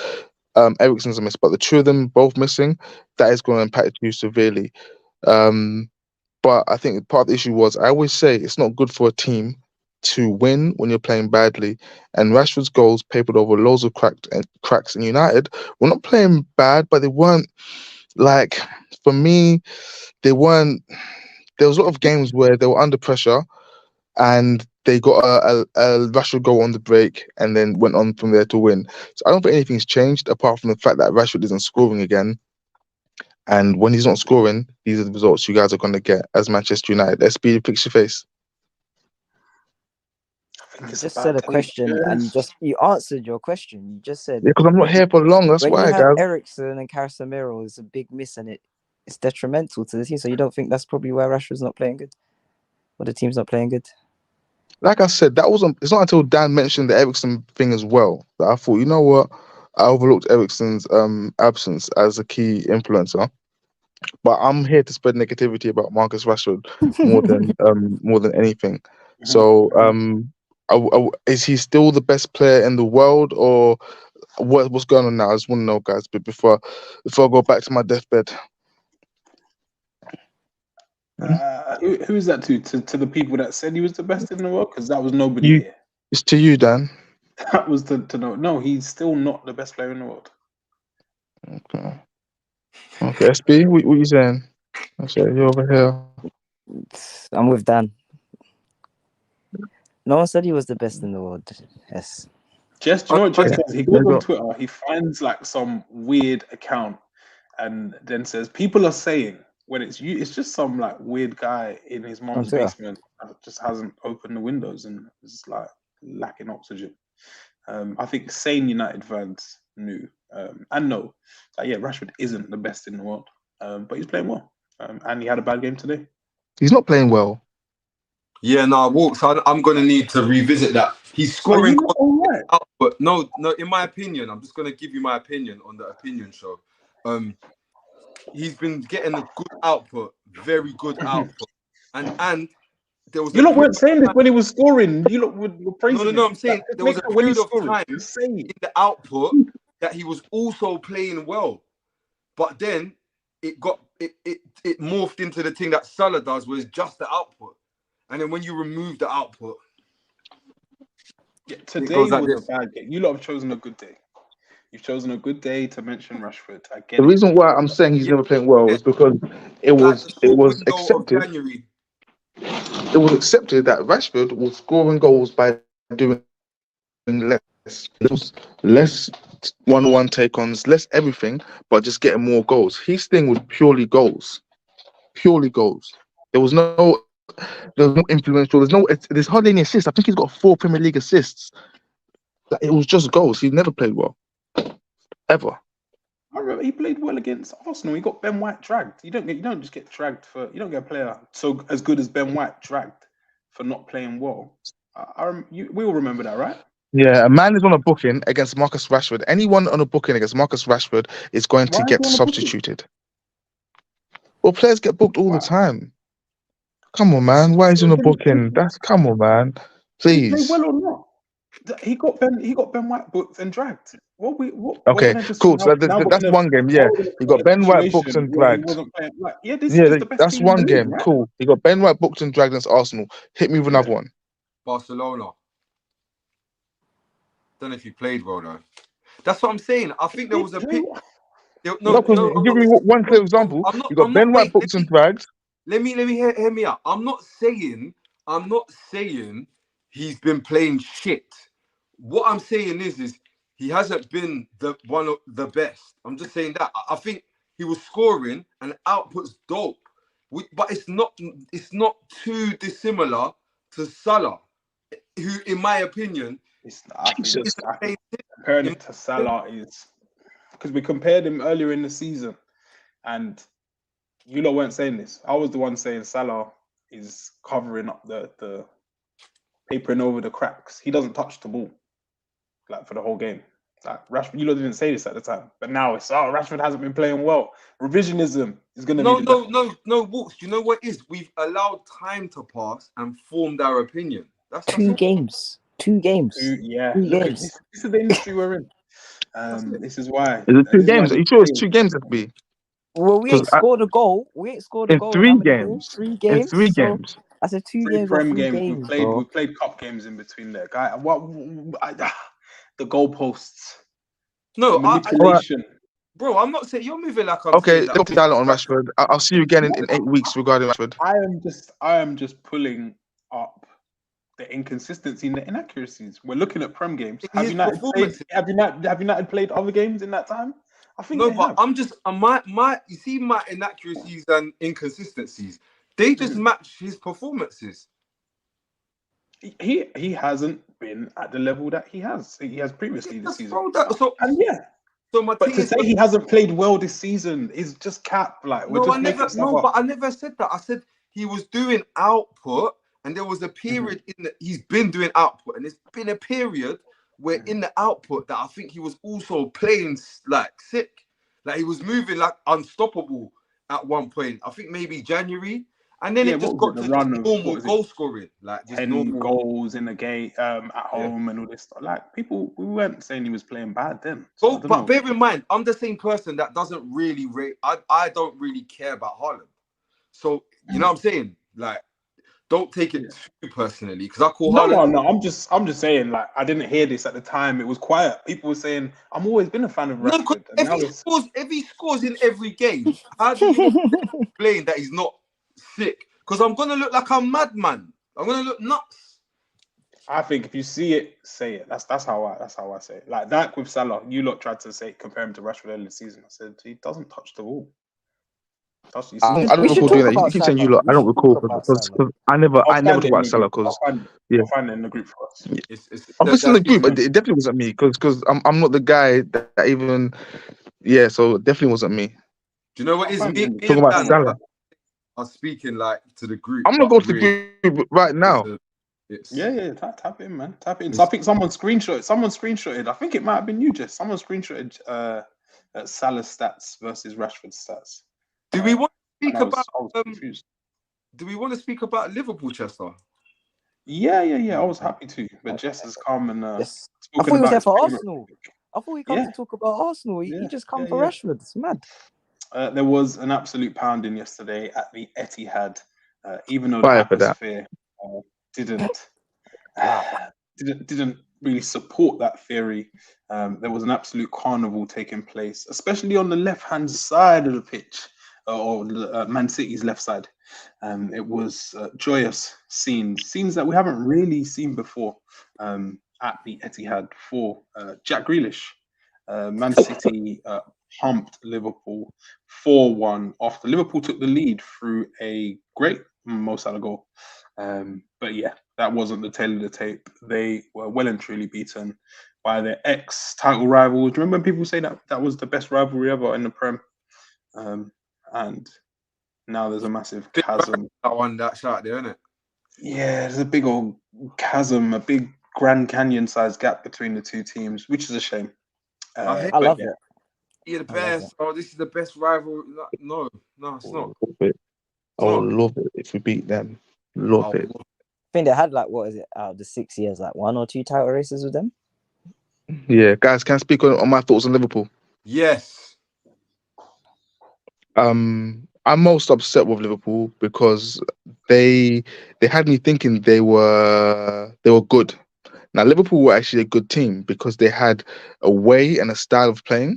Eriksen's a miss, but the two of them both missing, that is going to impact you severely. But I think part of the issue was, I always say it's not good for a team to win when you're playing badly. And Rashford's goals papered over loads of cracks in United. We're not playing bad, but they weren't like, for me, they weren't. There was a lot of games where they were under pressure and they got a Rashford goal on the break and then went on from there to win. So I don't think anything's changed apart from the fact that Rashford isn't scoring again. And when he's not scoring, these are the results you guys are going to get as Manchester United. SB, fix your face. I think You it's just a said bad a day. question and you answered your question. You just said Yeah, because I'm not here for long. That's when why, you have guys. Eriksen and Casemiro is a big miss and it's detrimental to the team. So you don't think that's probably why Rashford's not playing good? Or the team's not playing good? Like I said, it's not until Dan mentioned the Eriksen thing as well that I thought, you know what? I overlooked Eriksen's absence as a key influencer. But I'm here to spread negativity about Marcus Rashford more than anything. So is he still the best player in the world, or what's going on now? I just want to know, guys. But before I go back to my deathbed. Who is that to the people that said he was the best in the world? Because that was nobody here. It's to you, Dan. That was to know. No, he's still not the best player in the world. Okay, SB, what you saying? I said you over here. I'm with Dan. No one said he was the best in the world. Yes. Jess, do you know what Jess does? He goes There you on go. Twitter, he finds like some weird account and then says people are saying, when it's just some like weird guy in his mom's Twitter. basement that just hasn't opened the windows and is like lacking oxygen. I think sane United fans knew and know that Rashford isn't the best in the world, but he's playing well, and he had a bad game today. He's not playing well. Yeah, no, Walks. I'm gonna need to revisit that. He's scoring. Are you all right? But no. In my opinion, I'm just gonna give you my opinion on the opinion show. He's been getting a good output, very good output, and there was You lot weren't saying this when he was scoring. You lot were praising him. No. I'm saying there was a when he's period of scoring, time in the output that he was also playing well, but then it morphed into the thing that Salah does, where it's just the output, and then when you remove the output, today goes like was this. a bad game. You lot have chosen a good day. You've chosen a good day to mention Rashford. I get The it. reason why I'm saying he's never playing well is because it was accepted. January. It was accepted that Rashford was scoring goals by doing less one-on-one take-ons, less everything, but just getting more goals. His thing was purely goals. There was no influential. There's hardly any assists. I think he's got 4 Premier League assists. Like, it was just goals. He never played well, ever. I remember he played well against Arsenal. He got Ben White dragged. You don't just get dragged you don't get a player so as good as Ben White dragged for not playing well. We all remember that, right? Yeah, a man is on a booking against Marcus Rashford. Anyone on a booking against Marcus Rashford is going to get substituted. Well, players get booked all the time. Come on, man. Why is he on a booking? Come on, man. Please. Did he play well or not? He got Ben White booked and dragged. Okay, cool. So that's one game. Yeah, he got Ben White booked and dragged. He wasn't playing. This is the best that's team one in the league, game. right? Cool. He got Ben White booked and dragged against Arsenal. Hit me with another one. Barcelona. Don't know if he played well though. That's what I'm saying. I think there was a pick. Give me one clear example. You got Ben White booked and dragged. Let me hear me out. I'm not saying he's been playing shit. What I'm saying is he hasn't been one of the best. I'm just saying that. I think he was scoring and output's dope, but it's not too dissimilar to Salah, who, in my opinion, comparing it to Salah is because we compared him earlier in the season, and you lot weren't saying this. I was the one saying Salah is covering up the papering over the cracks. He doesn't touch the ball like for the whole game. Like Rashford, you lot didn't say this at the time, but now it's Rashford hasn't been playing well. Revisionism is going to be no. Walks. You know what it is? We've allowed time to pass and formed our opinion. That's Two all. games. Two games. Yeah, Two look, games. this is the industry we're in. This is why. Is it 2 games? Are you sure it's 2 games, FB? Well, we ain't scored a goal. We ain't scored a goal in 3 how many games. 3 games. In 3 So games. I said 2 3 games or Prem 3 games. games, We played cup games in between there, guy. The goalposts. No, the manipulation. Bro, I'm not saying you're moving like I'm saying that. Okay, silent on Rashford. I'll see you again in 8 weeks regarding Rashford. I am just pulling up the inconsistency and the inaccuracies. We're looking at Prem games. Have United played other games in that time? I think no, but I'm just my you see my inaccuracies and inconsistencies. They just match his performances. He hasn't been at the level that he has previously this season. So my but thing to is, say he hasn't played well this season is just cap. Like we're just making stuff up. But I never said that. I said he was doing output, and there was a period he's been doing output, and there's been a period where in the output that I think he was also playing like sick, like he was moving like unstoppable at one point. I think maybe January. And then it just got to just normal goal scoring, like just 10 normal goals in a game at home and all this stuff. Like people, we weren't saying he was playing bad then. So but bear in mind, I'm the same person that doesn't really rate. I don't really care about Haaland. So you know what I'm saying? Like, don't take it too personally because I call Haaland. No. I'm just saying. Like, I didn't hear this at the time. It was quiet. People were saying, "I'm always been a fan of Rashford." If he scores in every game, how do you explain that he's not sick? Because I'm gonna look like a madman. I'm gonna look nuts. I think if you see it, say it. That's how I say it. Like that with Salah, you lot tried to compare him to Rashford earlier this season. I said he doesn't touch the ball. I don't recall doing that. You keep saying you lot. I don't recall because I never talk about Salah because I'll find it in the group for us. I was in the group, but it definitely wasn't me because I'm not the guy that even. Yeah, so it definitely wasn't me. Do you know what is me? Talking about Salah. I'm speaking like to the group. I'm gonna go to the group right now. Yeah. Tap in, man. Tap in. So I think someone screenshotted. I think it might have been you, Jess. Someone screenshotted Salah's stats versus Rashford's stats. Do we want to speak about? Do we want to speak about Liverpool, Chester? Yeah. I was happy to, but Jess has come and. I thought he was there for Arsenal. I thought he come to talk about Arsenal. He just come for Rashford. It's mad. There was an absolute pounding yesterday at the Etihad, even though the atmosphere didn't really support that theory. There was an absolute carnival taking place, especially on the left-hand side of the pitch, or Man City's left side. It was joyous scenes that we haven't really seen before at the Etihad for Jack Grealish. Man City pumped Liverpool 4-1 after Liverpool took the lead through a great Mo Salah goal. But yeah, that wasn't the tail of the tape. They were well and truly beaten by their ex-title rivals. Do you remember when people say that was the best rivalry ever in the Prem? And now there's a massive chasm. That one, that shot there, isn't it? Yeah, there's a big old chasm, a big Grand Canyon-sized gap between the two teams, which is a shame. I love it. You're the best. Oh, this is the best rival. No, it's not. I would love it if we beat them. Love it. I think they had out of the 6 years, 1 or 2 title races with them. Yeah, guys, can I speak on my thoughts on Liverpool? Yes. I'm most upset with Liverpool because they had me thinking they were good. Now Liverpool were actually a good team because they had a way and a style of playing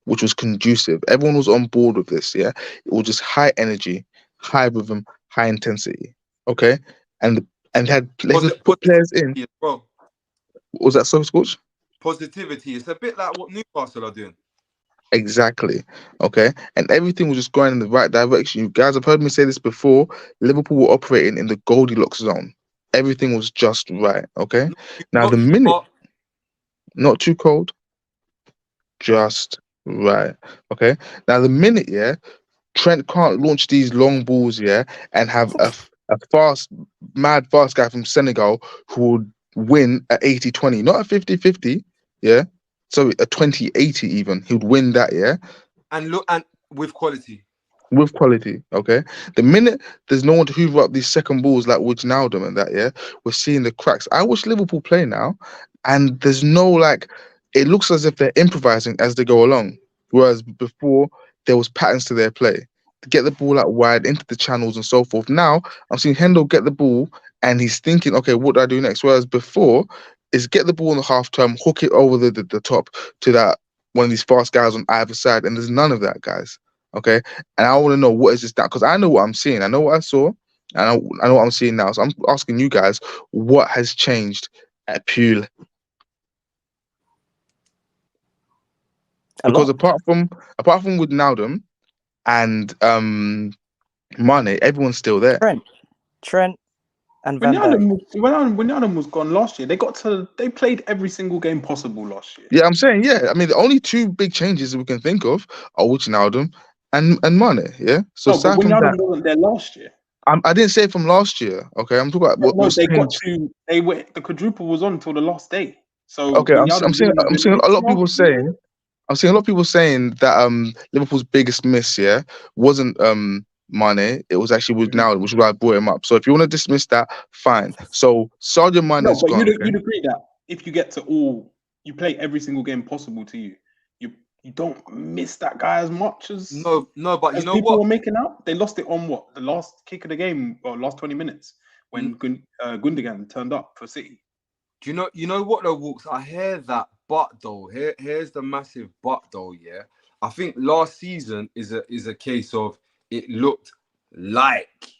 which was conducive. Everyone was on board with this. Yeah, it was just high energy, high rhythm, high intensity. Okay, and had put players in. Well, was that so, Scorch? Positivity. It's a bit like what Newcastle are doing. Exactly. Okay. And everything was just going in the right direction. You guys have heard me say this before. Liverpool were operating in the Goldilocks zone. Everything was just right. Okay. Now the minute, not too cold, just right. Okay. Now the minute, Trent can't launch these long balls, and have a mad fast guy from Senegal who would win at 80-20, not a 50-50, yeah. So a 20-80 even. He would win that, yeah. And look, and with quality. With quality, okay. The minute there's no one to hoover up these second balls like Wijnaldum and that, yeah, we're seeing the cracks. I watch Liverpool play now, and there's no like. It looks as if they're improvising as they go along, whereas before there was patterns to their play. To get the ball out wide into the channels and so forth. Now I'm seeing Hendo get the ball and he's thinking, okay, what do I do next? Whereas before is get the ball in the half term, hook it over the top to that one of these fast guys on either side, and there's none of that, guys. Okay, and I want to know what is this now, because I know what I'm seeing. I know what I saw, and I know what I'm seeing now. So I'm asking you guys, what has changed at Pule? Because apart from Wijnaldum and Mane, everyone's still there. Trent, and Van Dijk. Wijnaldum was gone last year. They played every single game possible last year. Yeah, I'm saying, yeah. I mean, the only two big changes that we can think of are Wijnaldum and Mane. Yeah. So no, but Wijnaldum wasn't there last year. I didn't say from last year. Okay, I'm talking about what they changed. the quadruple was on until the last day. So okay, I'm seeing a lot of people saying. I'm seeing a lot of people saying that Liverpool's biggest miss, yeah, wasn't Mane. It was actually Wijnaldum, which is why I brought him up. So if you want to dismiss that, fine. So Sadio Mane is gone. You'd agree that if you get to you play every single game possible to you, you don't miss that guy as much as no, but you know people what? were making out. They lost it on what, the last kick of the game or last 20 minutes when Gundogan turned up for City. Do you know what though, Walks? I hear that, but though here's the massive but though. Yeah, I think last season is a case of it looked like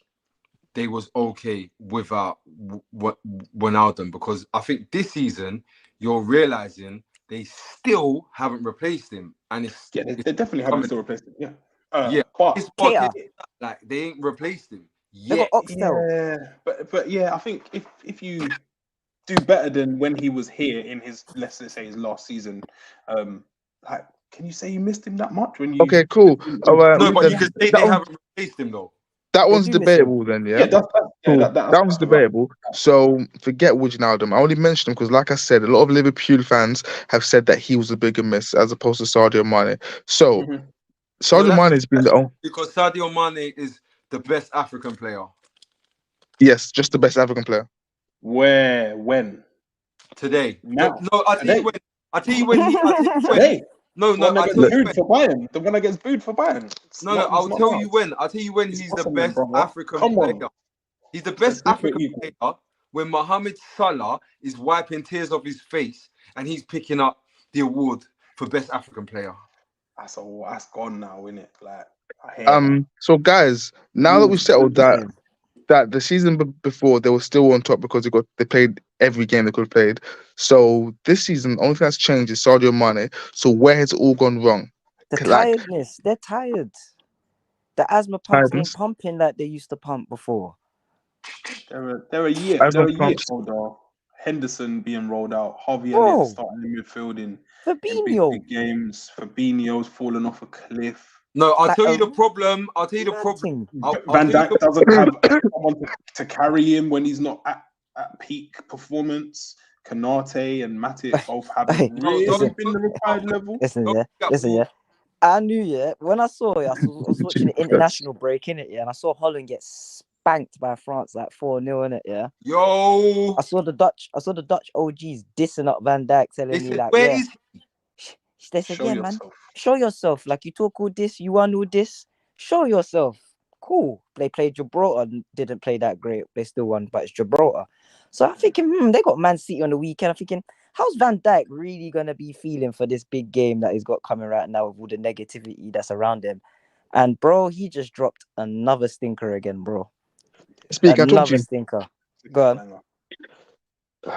they was okay without Wijnaldum, because I think this season you're realizing they still haven't replaced him, and they definitely haven't still replaced him. Yeah, but like they ain't replaced him yet. Yeah, but yeah, I think if you do better than when he was here in his, let's say, his last season, like, can you say you missed him that much when you? Okay, cool. No, but you could say they haven't replaced him though. That one's debatable then, yeah? That one's debatable. So forget Wijnaldum. I only mentioned him because, like I said, a lot of Liverpool fans have said that he was a bigger miss as opposed to Sadio Mane. So Sadio Mane has been the only... Because Sadio Mane is the best African player. Yes, just the best African player. Where? When? Today. Now. No, I'll tell you when. I'll tell you when. Today. No, the one that gets booed for Bayern. The one that gets booed for Bayern. I'll tell you when. I'll tell you when he's the best African player. He's the best African player when Mohamed Salah is wiping tears off his face and he's picking up the award for best African player. That's gone now, isn't it? Like, so guys, now that we've settled that the season before they were still on top because they played every game they could have played. So this season, the only thing that's changed is Sadio Mane. So where has it all gone wrong? The tiredness. They're tired. The asthma pumps ain't pumping like they used to pump before. They're a year older. Henderson being rolled out. Harvey Elliott starting in midfield in big games. Fabinho's falling off a cliff. No, I'll tell you the problem. Van Dijk doesn't have someone to carry him when he's not at peak performance. Kanate and Matic both haven't really been the required level. Listen, I knew, when I saw it, I was watching the international break, innit, and I saw Holland get spanked by France like 4-0, innit, yeah. Yo, I saw the Dutch OGs dissing up Van Dijk, telling me like, where is he? They said, man, show yourself. Like, you talk all this, you want all this, show yourself. Cool. They played Gibraltar, didn't play that great. They still won, but it's Gibraltar. So I'm thinking, they got Man City on the weekend. I'm thinking, how's Van Dijk really going to be feeling for this big game that he's got coming right now with all the negativity that's around him? And, bro, he just dropped another stinker again, bro. Another stinker. Go on.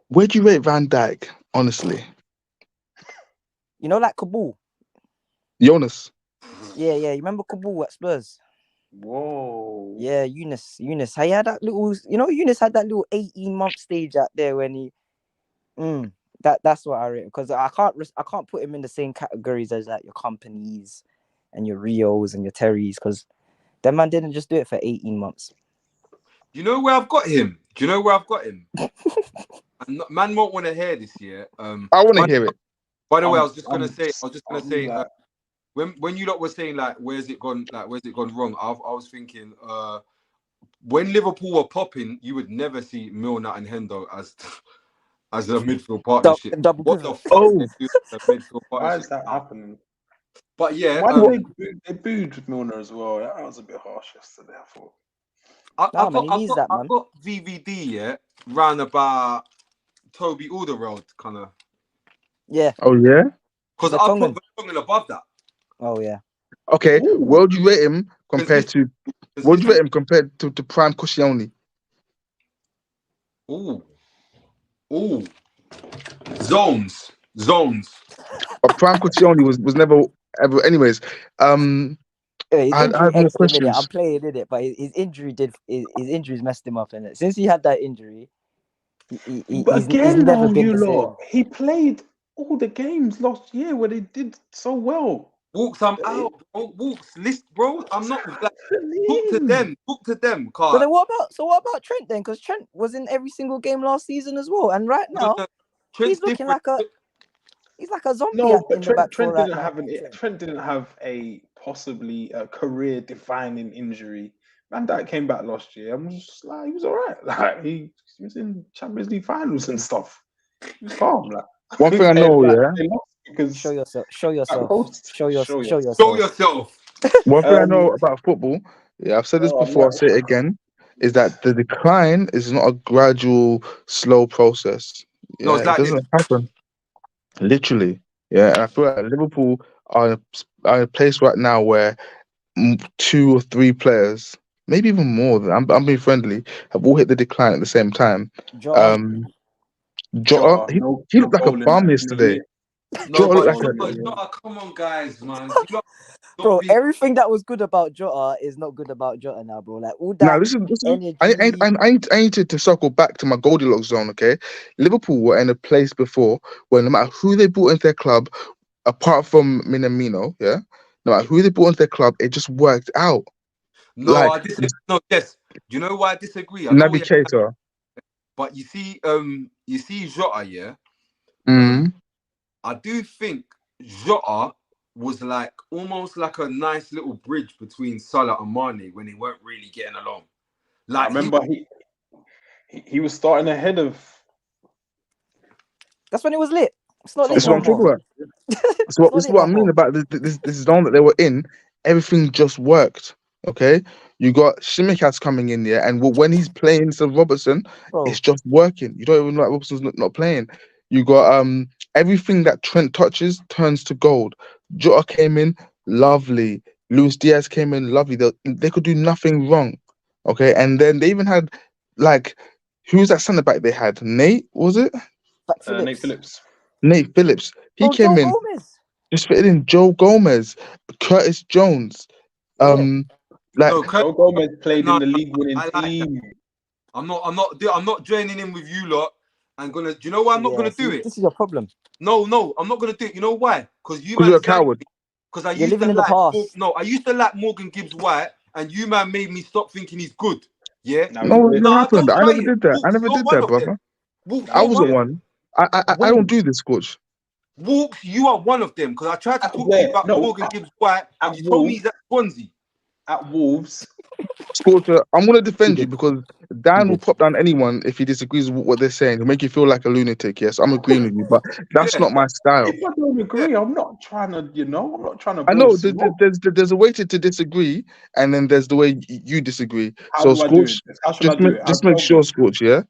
Where do you rate Van Dijk, honestly? You know, like Kabul? Jonas. Yeah. You remember Kabul at Spurs? Whoa. Yeah, Eunice. He had that little, Eunice had that little 18-month stage out there when he... That's what I rate, because I can't put him in the same categories as like your Companies and your Rios and your Terrys, because That man didn't just do it for 18 months. You know where I've got him? Do you know where I've got him? And man won't want to hear this year. I want to hear it. By the way, I was just gonna say, like, when you lot were saying like, where's it gone wrong? I was thinking, when Liverpool were popping, you would never see Milner and Hendo as a midfield partnership. Double What pivot. the fuck is they doing as a midfield why partnership? is that happening? But yeah, Why did they booed Milner as well? That was a bit harsh yesterday, I thought. I've that, man. got VVD round about Toby Alderweireld kind of. Yeah. Oh yeah. Because I put Vertonghen above that. Oh yeah. Okay. Ooh. Where would you rate him compared to? What would you rate him compared to Prime Koscielny? Ooh. Zones. But Prime Koscielny was never ever. Anyways, His I injury have more hexed him in it. questions. I'm playing in it, but his injuries messed him up in it. Since he had that injury, he's never been the same. He played all the games last year where they did so well. Walks, I'm out, bro. Walks, list, bro. I'm not like, talk to them. So then what about Trent then? Because Trent was in every single game last season as well, and right now he's looking like a zombie. No, but in the back Trent four didn't right have now. Trent didn't have a possibly career-defining injury. Man, that came back last year. I'm just like, he was all right. Like he was in Champions League finals and stuff. He was calm. Like One thing I know, they lost because Show yourself. Show yourself. One thing I know about football, yeah, I've said this before, I'll say it again, is that the decline is not a gradual, slow process. Yeah, it doesn't happen. Literally. Yeah, and I feel like Liverpool are in a place right now where 2 or 3 players, maybe even more, I'm being friendly, have all hit the decline at the same time. Jota, he looked like a bum yesterday. Jota, come on, guys, man. Bro, everything that was good about Jota is not good about Jota now, bro. Like all that. Now listen. I need to circle back to my Goldilocks zone. Okay, Liverpool were in a place before where no matter who they brought into their club, apart from Minamino, yeah, no matter who they brought into their club, it just worked out. No, I disagree. No, yes. Do you know why I disagree? Naby Keita. But you see Jota, yeah. I do think Jota was like almost like a nice little bridge between Salah and Mane when they weren't really getting along. Like I remember he was starting ahead of. That's when it was lit. It's not lit. That's what I'm talking about. This is what I mean about this zone that they were in. Everything just worked. Okay, you got Shimikas coming in there, and when he's playing instead of Robertson, it's just working. You don't even know that Robertson's not playing. You got everything that Trent touches turns to gold. Jota came in, lovely. Luis Diaz came in, lovely. They could do nothing wrong. Okay, and then they even had who was that centre back they had? Nate, was it? Nate Phillips. Nate Phillips. He came in. Just fitted in. Joe Gomez, Curtis Jones. Joe Gomez played in the league-winning team. I'm not joining in with you lot. Do you know why I'm not gonna do it? This is your problem. No, I'm not gonna do it. You know why? Because you're a coward. Because I used to like Morgan Gibbs White, and you man made me stop thinking he's good. Yeah. No, it happened. I never did that. I never did that, brother. I wasn't one. I don't do this, coach. Walks, you are one of them because I tried to talk to you about Morgan Gibbs White, and you told me he's at Swansea. At Wolves. Scorcher, I'm going to defend you because Dan will pop down anyone if he disagrees with what they're saying. He'll make you feel like a lunatic. Yes, I'm agreeing with you, but that's not my style. If I don't agree, I'm not trying to, I'm not trying to. I know there's a way to disagree, and then there's the way you disagree. How do I do it? How should I do it? Just make sure, Scorch, yeah?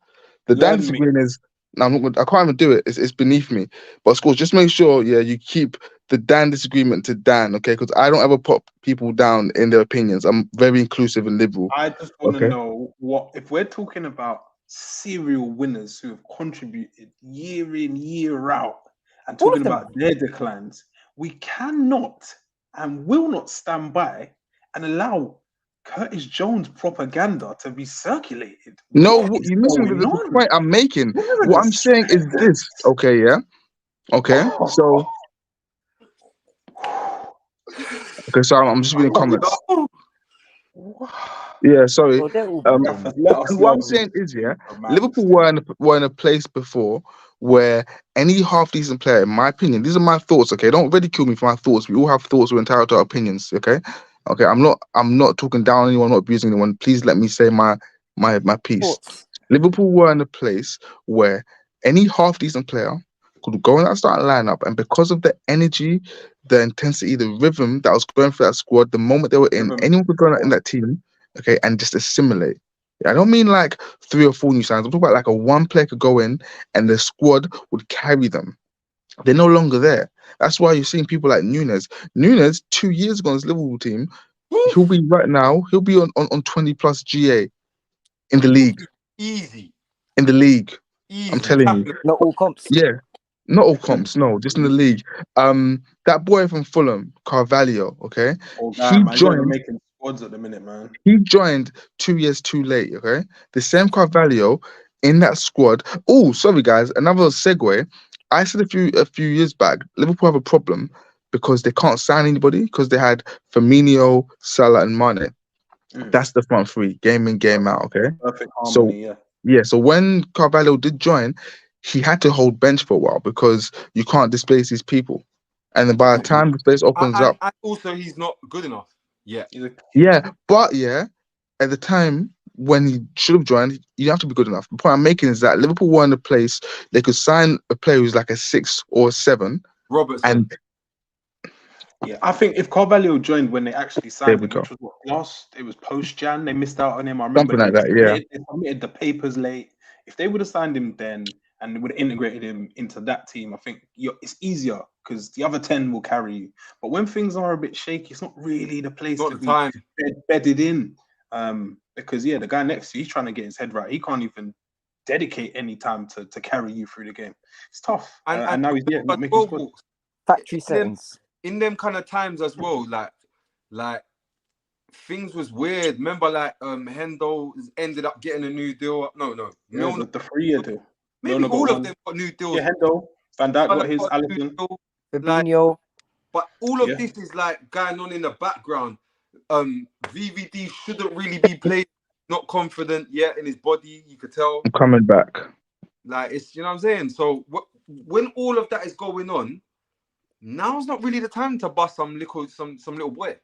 The Dan disagreeing is, I can't even do it. It's beneath me. But Scorch, just make sure, you keep the Dan disagreement to Dan, okay? Because I don't ever put people down in their opinions. I'm very inclusive and liberal. I just want to know if we're talking about serial winners who have contributed year in, year out, and talking about their declines, we cannot and will not stand by and allow Curtis Jones propaganda to be circulated. No, you missing the point I'm making. What I'm saying is this, okay, yeah? Okay, so I'm just reading comments. Yeah, sorry. Well, they're all Um, bugging. Let us and what know I'm saying who's is, yeah, the man Liverpool still. were in a place before where any half decent player, in my opinion, these are my thoughts. Okay, don't ridicule me for my thoughts. We all have thoughts. We're entitled to our opinions. Okay, okay. I'm not talking down on anyone. I'm not abusing anyone. Please let me say my piece. Sports. Liverpool were in a place where any half decent player could go in that starting lineup, and because of the energy, the intensity, the rhythm that was going through that squad, the moment they were in, Rhythm. anyone could go in that team, okay, and just assimilate. I don't mean like 3 or 4 new signs. I'm talking about like a one player could go in and the squad would carry them. They're no longer there. That's why you're seeing people like Nunes. Nunes, 2 years ago on his Liverpool team, he'll be right now, he'll be on 20 plus GA in the league. Easy. In the league. I'm Easy. telling you. Not all comps. Yeah. Not all comps, no, just in the league. That boy from Fulham, Carvalho, okay? Oh, He God, man, you're joined making squads at the minute, man. He joined 2 years too late, okay? The same Carvalho in that squad. Oh, sorry guys, another segue. I said a few years back, Liverpool have a problem because they can't sign anybody because they had Firmino, Salah, and Mane. That's the front three, game in, game out, okay? Perfect So harmony, yeah. yeah, so when Carvalho did join, he had to hold bench for a while because you can't displace these people. And then by the time the space opens up, And also he's not good enough. Yeah. yeah, but yeah, at the time when he should have joined, you have to be good enough. The point I'm making is that Liverpool were in a place they could sign a player who's like a 6 or 7. Robertson. And Yeah, I think if Carvalho joined when they actually there signed we him, go. which was what last, it was post Jan, they missed out on him. I remember Something like that, yeah. they submitted the papers late. If they would have signed him then and they would have integrated him into that team, I think it's easier because the other 10 will carry you. But when things are a bit shaky, it's not really the place Not to the be time. bedded in. Because yeah, the guy next to you, he's trying to get his head right. He can't even dedicate any time to carry you through the game. It's tough. And now he's not making squad. Factory settings. In them kind of times as well, like things was weird. Remember, like Hendo ended up getting a new deal. No, Yeah, the 3-year deal. Maybe Milner got all of one. them got new deals. Yeah, Hendo, Van Dijk got his, a new Alisson. deal, Fabinho. But all of this is like going on in the background. VVD shouldn't really be playing. Not confident yet in his body. You could tell. I'm coming back. Like it's, you know what I'm saying. So when all of that is going on, now's not really the time to bust some little boy.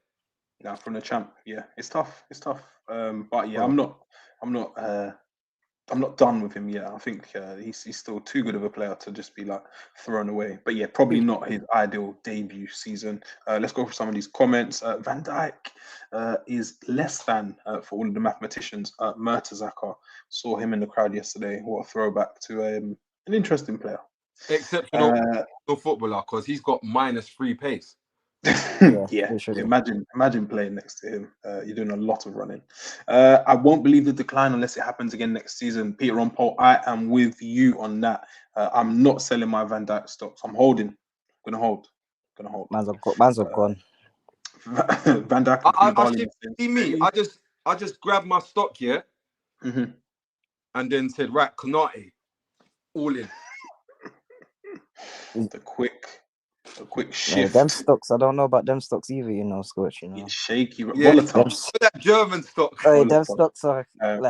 Now from the champ, yeah, it's tough. It's tough. But yeah, I'm not done with him yet. I think he's still too good of a player to just be like thrown away. But yeah, probably not his ideal debut season. Let's go for some of these comments. Van Dijk is less than for all of the mathematicians. Mertesacker, saw him in the crowd yesterday. What a throwback to an interesting player. Exceptional footballer because he's got -3 pace. Yeah, imagine playing next to him. You're doing a lot of running. I won't believe the decline unless it happens again next season. Peter on Paul, I am with you on that. I'm not selling my Van Dijk stocks. I'm holding. Gonna hold. Man's have gone. Van Dijk. I just grabbed my stock here, and then said, right, Konate, all in. The quick shift. Them stocks, I don't know about them stocks either, you know, Scorch, you know. It's shaky, Yeah, volatile. That German stock. Oh, them stocks are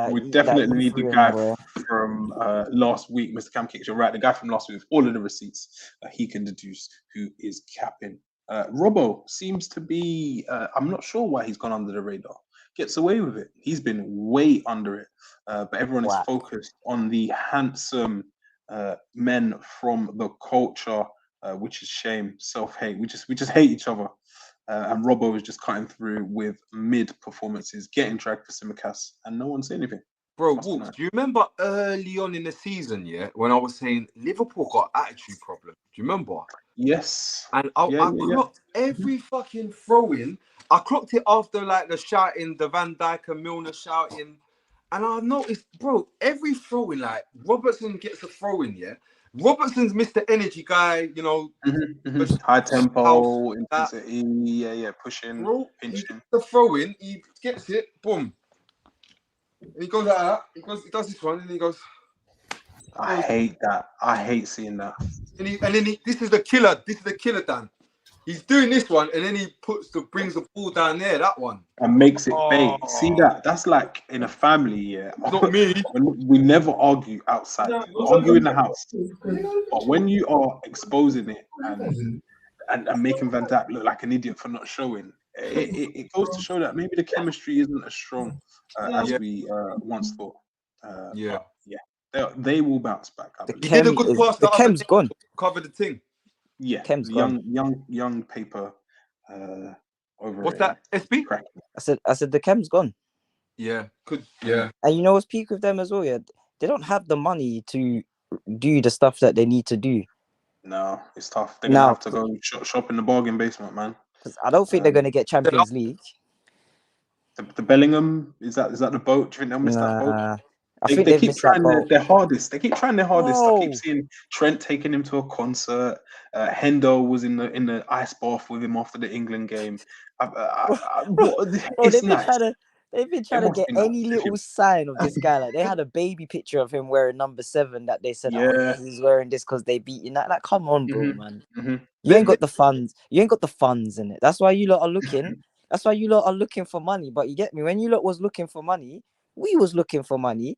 we definitely need the guy from last week, Mr. Cam Kicks. You're right, the guy from last week with all of the receipts he can deduce who is capping. Robbo seems to be, I'm not sure why he's gone under the radar. Gets away with it. He's been way under it. But everyone is focused on the handsome men from the culture, which is shame, self-hate. We just hate each other. And Robbo is just cutting through with mid performances, getting dragged for Simicast, and no one saying anything. Bro, Wolves, do you remember early on in the season, when I was saying Liverpool got attitude problems? Do you remember? Yes. And I clocked every fucking throw-in. I clocked it after like the shouting, the Van Dijk and Milner shouting. And I noticed, bro, every throw-in, like Robertson gets a throw-in, Robertson's Mr. Energy guy, you know. High tempo, intensity, pushing, bro, pinching. The throw-in, he gets it, boom. And he goes like that. He does this one, and he goes. I hate that. I hate seeing that. And then this is the killer. This is the killer, Dan. He's doing this one, and then he brings the ball down there. That one. And makes it bait. Oh. See that? That's like in a family, yeah. Not me. We never argue outside. We argue in the house. But when you are exposing it and making Van Dijk look like an idiot for not showing, it goes to show that maybe the chemistry isn't as strong as we once thought. But yeah, they will bounce back. He did a good pass. The chem's gone. Cover the thing. Yeah, Chem's gone. young paper. Over What's it. that? SB? I said the chem's gone. Yeah, could. Yeah. And you know what's peak with them as well? Yeah, they don't have the money to do the stuff that they need to do. No, it's tough. They're gonna have to go shop in the bargain basement, man. Because I don't think they're gonna get Champions League. The Bellingham is that the boat? Do you think they'll miss that boat? They keep trying their hardest. They keep trying their hardest. No. I keep seeing Trent taking him to a concert. Hendo was in the ice bath with him after the England game. They've been trying to get any little sign of this guy. Like they had a baby picture of him wearing number 7 that they said, he's wearing this because they beat you. Like, come on, bro, man. You ain't got the funds. You ain't got the funds in it. That's why you lot are looking. That's why you lot are looking for money. But you get me? When you lot was looking for money, we was looking for money.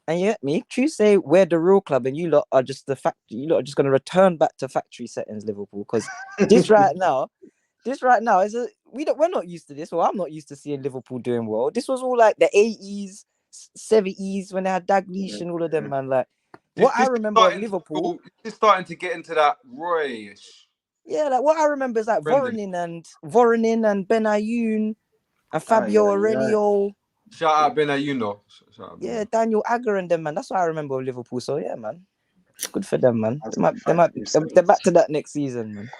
And you get me? True say we're the real club, and you lot are just the factory. You lot are just going to return back to factory settings, Liverpool. Because this right now is we're not used to this. Well, I'm not used to seeing Liverpool doing well. This was all like the 80s, 70s when they had Dalglish and all of them, man. Like what I remember of Liverpool. It's starting to get into that Roy-ish. Yeah, like what I remember is like Voronin and Benayoun and Fabio Aurelio. Shout out Benayoun. Yeah, Daniel Agger and them, man. That's what I remember of Liverpool. So yeah, man. Good for them, man. They're back to that next season, man.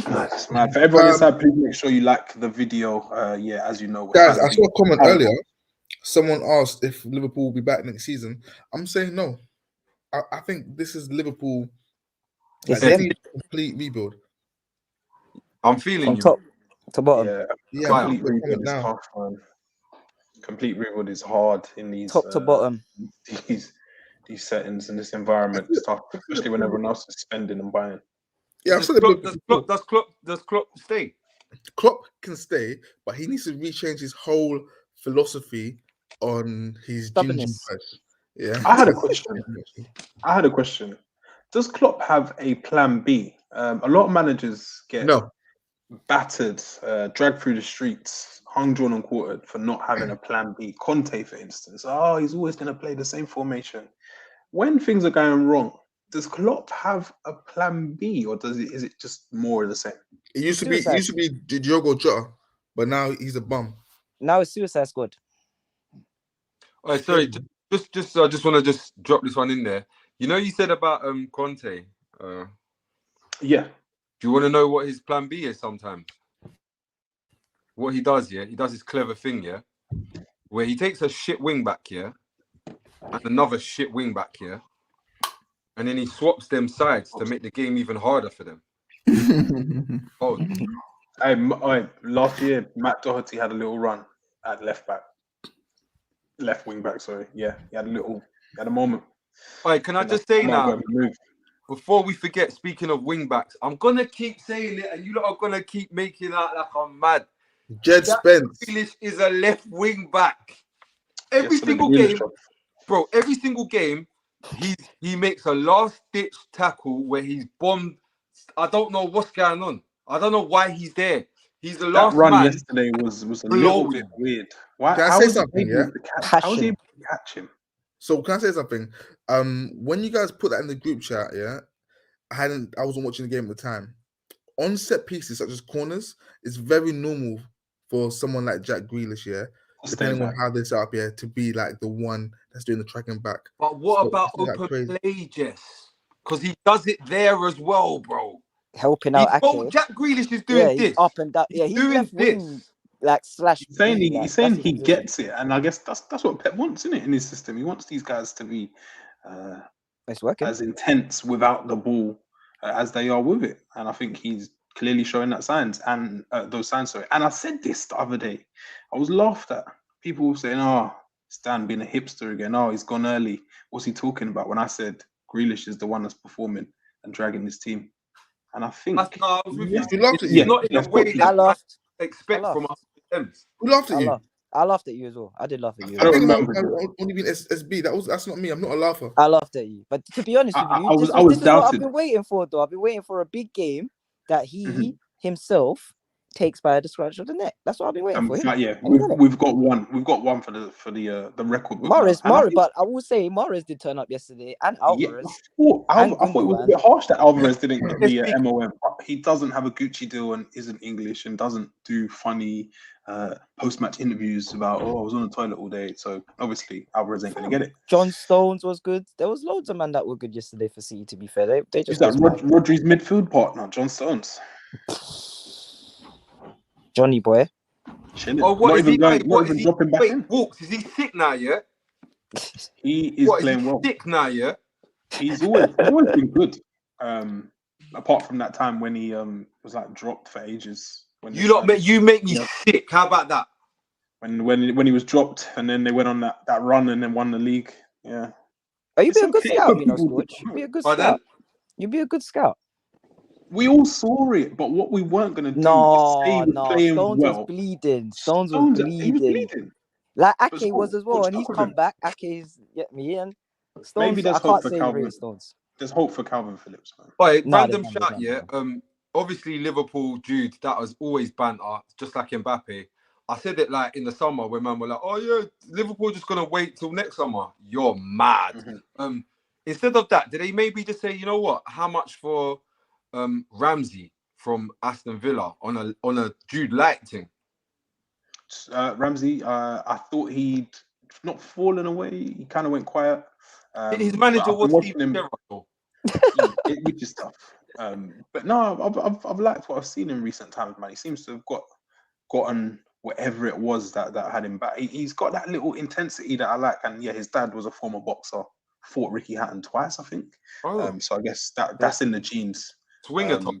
Nice, man. For everyone inside, please make sure you like the video. As you know, guys, I saw a comment earlier. Someone asked if Liverpool will be back next season. I'm saying no. I think this is Liverpool. Like, they need a complete rebuild. I'm feeling from top to bottom. Yeah. Complete rebuild is tough, man. Complete rebuild is hard in these top to bottom. These settings and this environment is tough, especially when everyone else is spending and buying. Yeah, does Klopp stay? Klopp can stay, but he needs to rechange his whole philosophy on his stubbornness. Yeah, I had a question. Does Klopp have a plan B? A lot of managers get battered, dragged through the streets, hung, drawn, and quartered for not having a plan B. Conte, for instance, he's always going to play the same formation. When things are going wrong, does Klopp have a plan B, or is it just more of the same? It used to be Diogo Jota, but now he's a bum. Now it's Suicide Squad. Oh, sorry, just I just want to drop this one in there. You know, you said about Conte. Yeah. Do you want to know what his plan B is sometimes? What he does, he does this clever thing, where he takes a shit wing back, and another shit wing back, and then he swaps them sides to make the game even harder for them. Last year, Matt Doherty had a little run at left wing back. Sorry, he had a moment. All right, can I just say now, before we forget, speaking of wing backs, I'm gonna keep saying it, and you lot are gonna keep making out like I'm mad. Jed Spence Grealish is a left wing back. Every single game, bro. Every single game, he makes a last ditch tackle where he's bombed. I don't know what's going on. I don't know why he's there. He's the last run man. Yesterday was a little bit weird. Why? Can I say something? How was he able to catch him? So can I say something? When you guys put that in the group chat, I wasn't watching the game at the time. On set pieces such as corners, it's very normal for someone like Jack Grealish, depending on how they set up, to be like the one that's doing the tracking back. But what about open play, Jess? Because he does it there as well, bro. Helping out. Jack Grealish is doing this. Up and down. Yeah, he's left wing, like slash. He's saying he gets it, and I guess that's what Pep wants, isn't it? In his system, he wants these guys to be it's working. As intense without the ball as they are with it, and I think he's clearly showing that signs and those signs. Sorry, and I said this the other day. I was laughed at. People were saying, Stan being a hipster again. He's gone early. What's he talking about? When I said Grealish is the one that's performing and dragging his team. And I think No, I was with you. You laughed at It's you. not in yeah, the way I that I laughed. expect I from laughed. us M's. Who laughed at I you? laughed. I laughed at you as well. I did laugh at you. I don't I'm remember. only being SB. That's not me. I'm not a laugher. I laughed at you. But to be honest with you, I this was is what I've doubted. been waiting for, though. I've been waiting for a big game that he Mhm. himself takes by the scratch of the neck. That's what I've been waiting for. But yeah, And he did it. we've got one. We've got one for the record book Morris, now. And I think, but I will say Morris did turn up yesterday, and Alvarez. yeah, I and thought it was a Gundogan. bit harsh that Alvarez didn't get the SB. MOM. He doesn't have a Gucci deal and isn't English and doesn't do funny post-match interviews about, I was on the toilet all day. So obviously Alvarez ain't going to get it. John Stones was good. There was loads of men that were good yesterday for City, to be fair. They Who's just that? Rodri's midfield partner, John Stones. Johnny boy. Chilling. Oh, what Not is even he? going, Wait, not what is even he? dropping back Wait, in. Walks, is he sick now, yeah? He is What, playing is he well. sick now, yeah? He's always been good. Apart from that time when he was like dropped for ages. When You make me sick. How about that? When he was dropped and then they went on that run and then won the league. Yeah. Oh, you'd be It's a good okay scout, when you know, people Scorch. do You'd be a good Pardon? scout. You'd be a good scout. We all saw it, but what we weren't gonna do No, is say he was playing Stones well. was bleeding. Stones was He was bleeding. bleeding. Like But Ake was as well, what's and up he's with come him? back. Ake's get me in. Maybe Stones, there's I hope can't for say Calvin. rate Stones. There's hope for Calvin Phillips, man. Wait, Nah, random there's shout, none, yeah. Obviously Liverpool, Jude, that was always banter, just like Mbappe. I said it like in the summer when man were like, "Oh yeah, Liverpool just gonna wait till next summer." You're mad. Mm-hmm. Instead of that, did they maybe just say, you know what? How much for Ramsey from Aston Villa on a Jude Light thing? Ramsey, I thought he'd not fallen away. He kind of went quiet. His manager was Steve Gerrard. Which is tough. But no, I've liked what I've seen in recent times, man. He seems to have gotten whatever it was that had him back. He's got that little intensity that I like. And yeah, his dad was a former boxer, fought Ricky Hatton twice, I think. So I guess that's in the genes. Swinger top.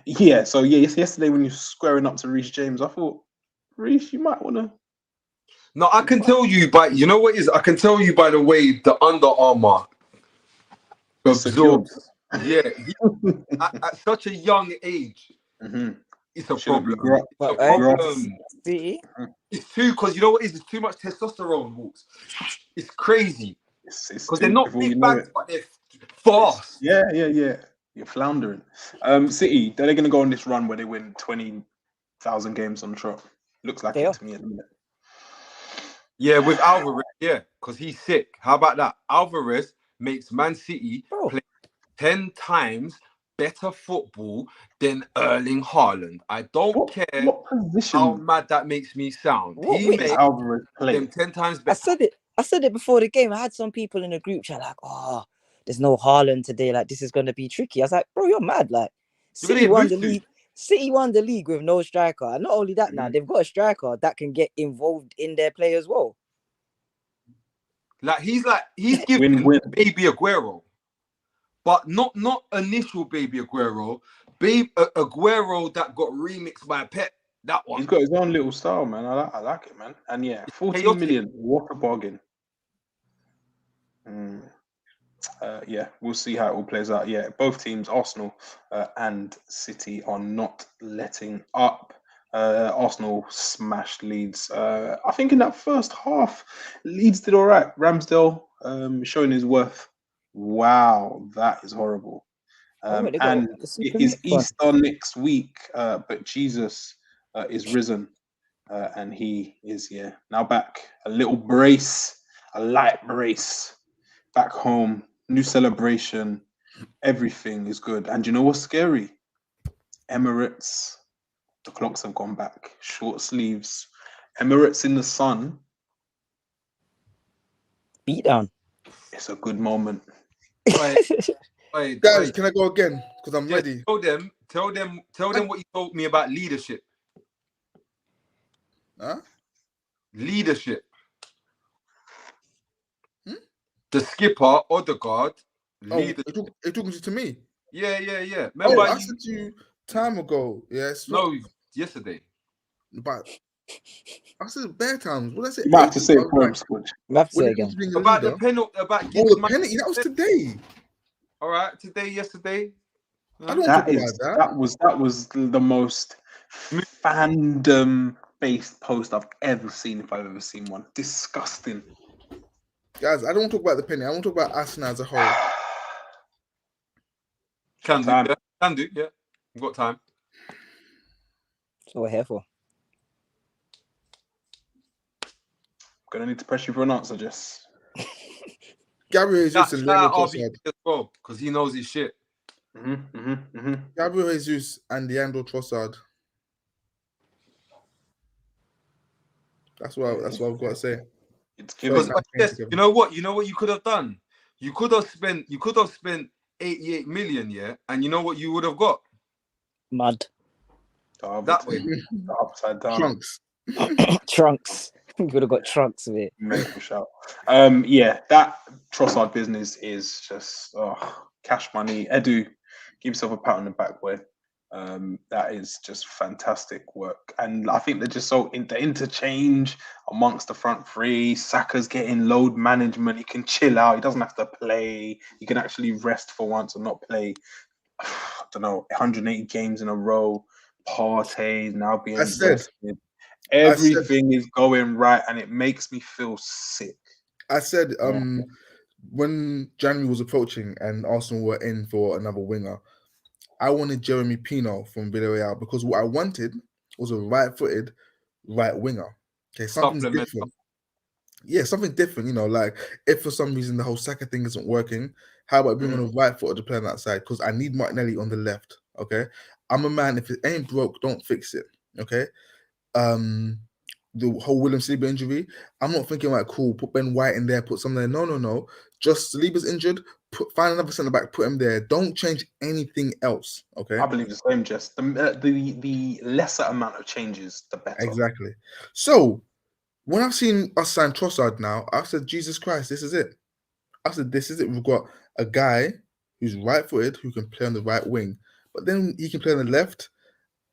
Yeah, so yeah, yesterday when you're squaring up to Reece James, I thought, Reece, you might want to. No, I can tell you by, you know what it is? I can tell you by the way the Under Armour absorbs. Yeah, at such a young age, it's a problem. It's a problem. See? It's too, because you know what it is? It's too much testosterone, Walks. It's crazy. Because they're not big bags, but they're fast. Yeah. You're floundering. City, they're going to go on this run where they win 20,000 games on trot. Looks like it to me at the minute. Yeah, with Alvarez, yeah, because he's sick. How about that? Alvarez makes Man City play 10 times better football than Erling Haaland. I don't care how mad that makes me sound. He makes Alvarez play them 10 times better. I said it before the game. I had some people in the group chat like, "Oh, there's no Haaland today. Like, this is going to be tricky." I was like, "Bro, you're mad. Like, City won the league. City won the league with no striker. And not only that, now they've got a striker that can get involved in their play as well. He's giving Baby Aguero, but not initial Baby Aguero. Aguero that got remixed by Pep. That one. He's got his own little style, man. I like it, man. And yeah, 14 million. What a bargain. Yeah, we'll see how it all plays out. Yeah, both teams, Arsenal and City, are not letting up. Arsenal smashed Leeds. I think in that first half, Leeds did all right. Ramsdale showing his worth. Wow, that is horrible. And it is Easter next week, but Jesus is risen. And he is, now back. A little brace, a light brace. Back home, new celebration. Everything is good. And you know what's scary? Emirates. The clocks have gone back. Short sleeves. Emirates in the sun. Beat down. It's a good moment. Guys, can I go again? Because I'm ready. Tell them what you told me about leadership. Huh? Leadership. The skipper, Odegaard. You're talking to me? Yeah. Remember, I said to you time ago. Yes. No, yesterday. But I said bare times. What did I say? You might have to say it for him, Squidge. You have to say again. About the penalty. The penalty. That was today. All right, yesterday. I don't talk about that. That was the most fandom-based post I've ever seen, if I've ever seen one. Disgusting. Guys, I don't talk about the penny. I want to talk about Arsenal as a whole. Can do, yeah. Can do, yeah. We've got time. That's what we're here for. Gonna need to press you for an answer, Jess. Gabriel Jesus and Leandro Trossard. As well, because he knows his shit. Gabriel Jesus and Leandro Trossard. That's what I've got to say. It's because yes, you know what you could have done. You could have spent 88 million, yeah, and you know what you would have got? Mud. That way, the upside down. Trunks. Trunks. You would have got trunks of it. Medical shout. Yeah, that Trossard business is just cash money. Edu, give yourself a pat on the back, boy. That is just fantastic work, and I think they're just so the interchange amongst the front three. Saka's getting load management. He can chill out. He doesn't have to play. He can actually rest for once and not play. I don't know, 180 games in a row. Partey now being rested. Everything is going right, and it makes me feel sick. I said when January was approaching and Arsenal were in for another winger, I wanted Jeremy Pino from Villarreal because what I wanted was a right-footed right winger. Okay, something different. Yeah, something different. You know, like if for some reason the whole Saka thing isn't working, how about bringing a right-footed player on that side? Because I need Martinelli on the left. Okay, I'm a man. If it ain't broke, don't fix it. Okay. The whole William Saliba injury, I'm not thinking like cool, put Ben White in there, put something there. No. Just Saliba's injured, find another centre back, put him there. Don't change anything else. Okay. I believe the same, Jess. The lesser amount of changes, the better. Exactly. So when I've seen us sign Trossard now, I've said, Jesus Christ, this is it. I said, this is it. We've got a guy who's right-footed who can play on the right wing, but then he can play on the left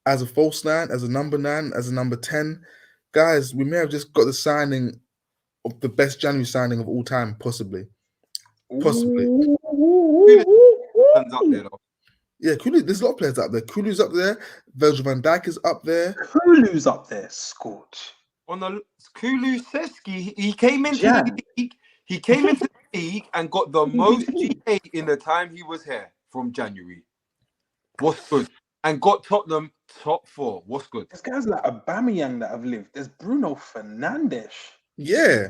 as a false 9, as a number 9, as a number 10. Guys, we may have just got the signing of the best January signing of all time, possibly. Possibly. Up there, though. Yeah, Kulu, there's a lot of players up there. Kulu's up there. Virgil van Dijk is up there. Kulu's up there, Scorch. On the Kulusevski, he came into the league. He came into the league and got the most GA in the time he was here from January. What's good? And got Tottenham top 4. What's good? There's guys like Aubameyang that have lived. There's Bruno Fernandes. Yeah.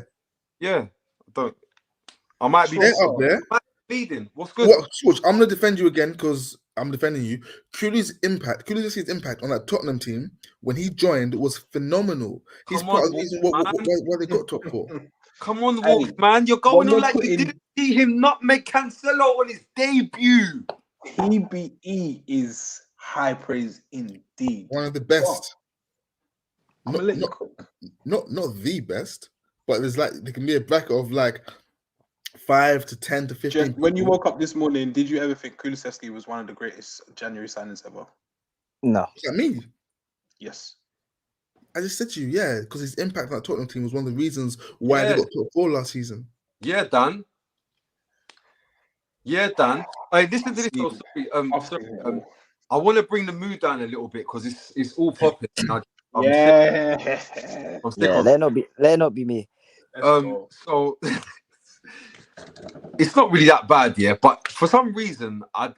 I might be up there. Leading. What's good? Switch. I'm gonna defend you again because I'm defending you. Kulusevski's impact on that Tottenham team when he joined was phenomenal. He's part of the reason why they got top 4. Come on, Wolves, man. You're going on like you didn't see him nutmeg Cancelo on his debut. TBE is high praise indeed. One of the best. Not the best, but there's like there can be a bracket of like 5 to 10 to 15. When you woke up this morning, did you ever think Kulusevski was one of the greatest January signings ever? No. Is that me? Yes. I just said to you, yeah, because his impact on that Tottenham team was one of the reasons why they got top 4 last season. Yeah, Dan. Listen to this. Sorry. I want to bring the mood down a little bit because it's all popping. Let not be me. So it's not really that bad, yeah. But for some reason, I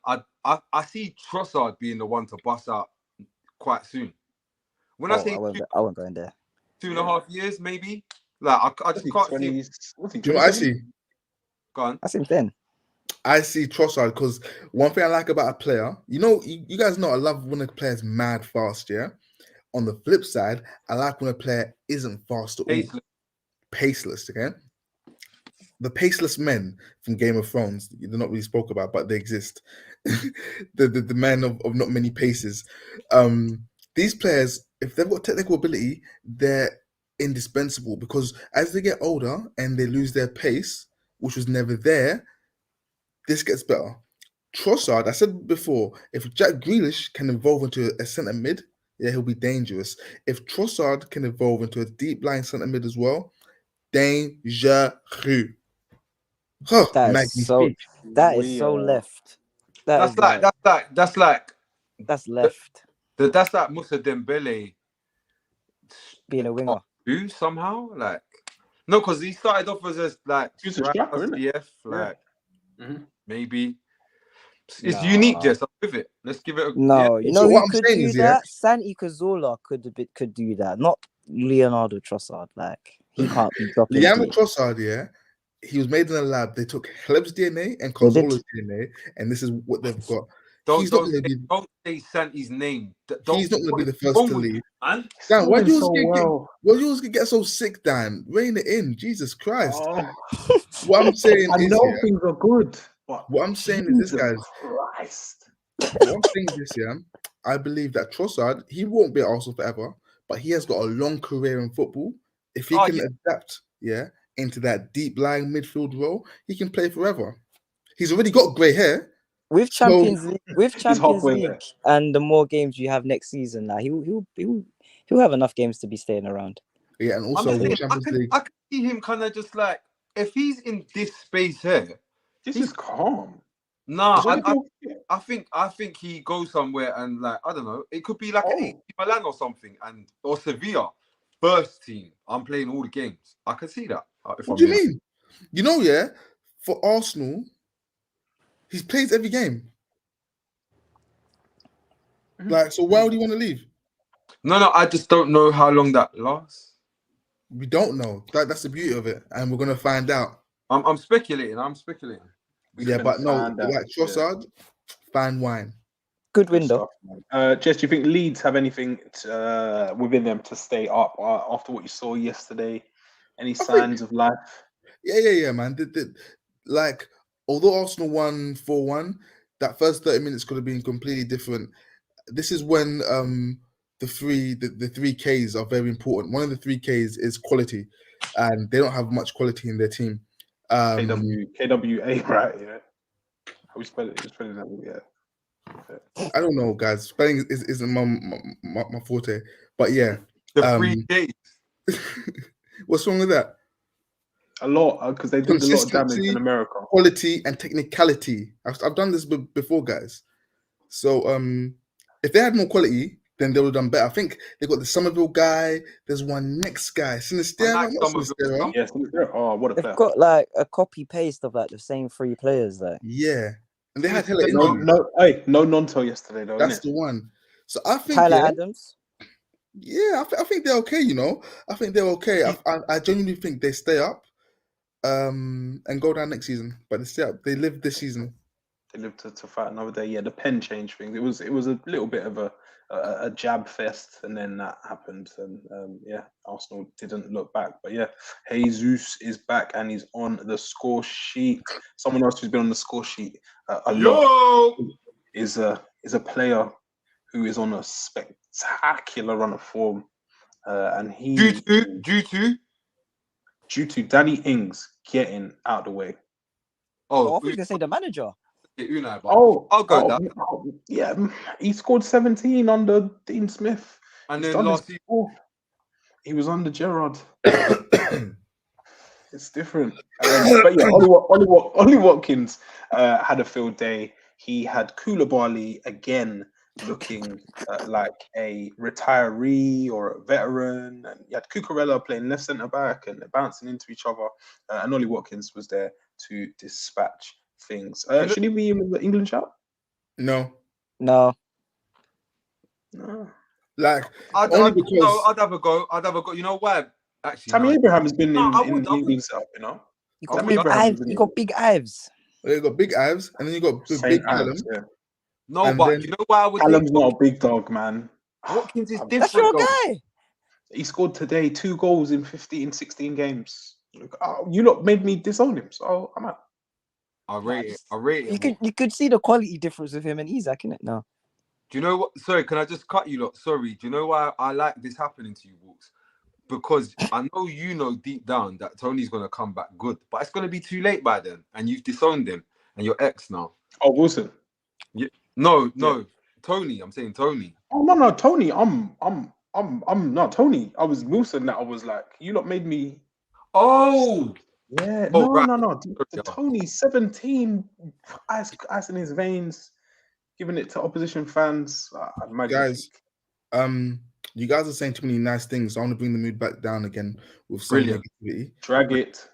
see Trossard being the one to bust out quite soon. When I won't go in there. 2.5 years, maybe. Like I just can't see. Do you know what I see? Go on. I see him then. I see Trossard because one thing I like about a player, you guys know I love when a player's mad fast, yeah? On the flip side, I like when a player isn't fast at all. Paceless, okay? The paceless men from Game of Thrones, they're not really spoke about, but they exist. the men of not many paces. These players, if they've got technical ability, they're indispensable because as they get older and they lose their pace, which was never there, this gets better. Trossard, I said before, if Jack Grealish can evolve into a centre mid, yeah, he'll be dangerous. If Trossard can evolve into a deep lying centre mid as well, dangereux. That is so left. That's That's like That's left that's like Moussa Dembele being a winger. do somehow like no, because he started off as a like He was a striker, isn't it? CF, like Mhm. maybe it's No. unique. Jess, I'm with it. Let's give it a No, you know So who what I'm could saying do is, that? Santi Cazorla could do that. Not Leonardo Trossard. Like he can't be dropping Leandro deep. Trossard, he was made in a lab. They took Hleb's DNA and They did. Cazorla's DNA, and this is what they've got. Don't He's not going to be. don't say Santi's name. He's not going to What be the is first wrong to with leave. you, man? Dan, why do you so well. get so sick, Dan? Rein it in, Jesus Christ. Oh, What I'm saying I is, know things are good, but what I'm saying is this, Jesus guys. Christ. What I'm saying is this, I believe that Trossard, he won't be at Arsenal forever, but he has got a long career in football. If he can adapt, into that deep lying midfield role, he can play forever. He's already got grey hair. With Champions halfway League, there. and the more games you have next season, like he'll have enough games to be staying around. Yeah, and also with Champions League, I can see him kind of just like if he's in this space here. This is calm. Nah, I think he goes somewhere and like I don't know. It could be like an AC Milan or something, or Sevilla first team. I'm playing all the games. I can see that. What do you mean? You know, for Arsenal, he plays every game. Like, so why would he want to leave? No, I just don't know how long that lasts. We don't know. That's the beauty of it, and we're gonna find out. I'm speculating. But no, like Trossard, fan wine. Good window. Jess, do you think Leeds have anything within them to stay up after what you saw yesterday? Any signs of life? Yeah, man. Like, although Arsenal won 4-1, that first 30 minutes could have been completely different. This is when the three Ks are very important. One of the three Ks is quality, and they don't have much quality in their team. KWA, right? Yeah. How we spell it? Spelling that? Yeah. I don't know, guys. Spelling isn't my forte, but yeah. The 3 Ks. What's wrong with that? A lot, because they did a lot of damage in America. Quality and technicality. I've done this before, guys. So if they had more quality, then they would have done better. I think they got the Somerville guy. There's one next guy, Sinistera. Yes, oh, what a player! They've got like a copy paste of like the same 3 players there. Yeah, and they had hella no Nonto yesterday though. That's the one. So I think Tyler Adams. Yeah, I think they're okay. I think they're okay. I genuinely think they stay up, and go down next season. But they stay up. They live this season. They live to fight another day. Yeah, the pen change thing. It was a little bit of a jab fest, and then that happened, and Arsenal didn't look back. But yeah, Jesus is back, and he's on the score sheet. Someone else who's been on the score sheet a lot is a player who is on a spectacular run of form, and he due to Danny Ings getting out of the way. Oh, I was going to say the manager. I'll go down. Yeah, he scored 17 under Dean Smith. And then last season, he was under Gerrard. It's different. But yeah, Ollie Watkins had a field day. He had Koulibaly again looking like a retiree or a veteran. And you had Cucurella playing left centre back and they're bouncing into each other. And Ollie Watkins was there to dispatch things. Should he be in the England shout? No. Like, I'd have a go. You know why? Actually, Tammy Abraham has been in the England setup, you know. You got big Ives. You got big Ives, and then you got big Callum. Yeah. No, and but you know why I would. Callum's not a big dog, man. Watkins is different. That's your guy. He scored today 2 goals in 16 games. You lot made me disown him, so I'm out. I rate it. You could see the quality difference with him and Isaac, innit? No. Do you know what? Sorry, can I just cut you lot? Sorry. Do you know why I like this happening to you, Walks? Because I know you know deep down that Tony's going to come back good, but it's going to be too late by then, and you've disowned him, and you're ex now. Oh, Wilson. Yeah. No. Tony. I'm saying Tony. Oh no, Tony. I'm not Tony. I was Wilson. That I was like, you lot made me. Oh. Yeah. No. The Tony 17, ice in his veins. giving it to opposition fans. Guys, you guys are saying too many nice things. I want to bring the mood back down again with some negativity. Drag it.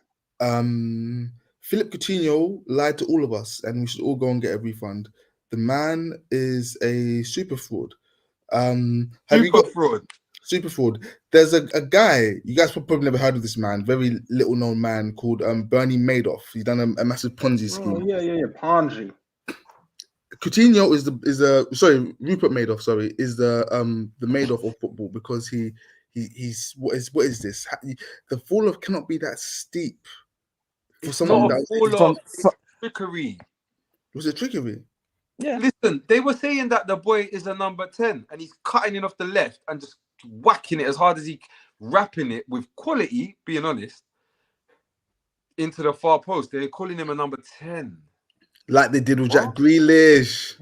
Philip Coutinho lied to all of us, and we should all go and get a refund. The man is a super fraud. Super fraud. There's a guy, you guys probably never heard of this man, very little known man called Bernie Madoff. He's done a massive Ponzi scheme. Oh, yeah, Ponzi. Coutinho is Rupert Madoff, is the Madoff of football, because he's what is this? The fall off cannot be that steep for someone that it's trickery. Was it trickery? Yeah. Listen, they were saying that the boy is a number 10 and he's cutting it off the left and just whacking it as hard as he wrapping it with quality, being honest, into the far post. They're calling him a number 10. Like they did with Jack Grealish.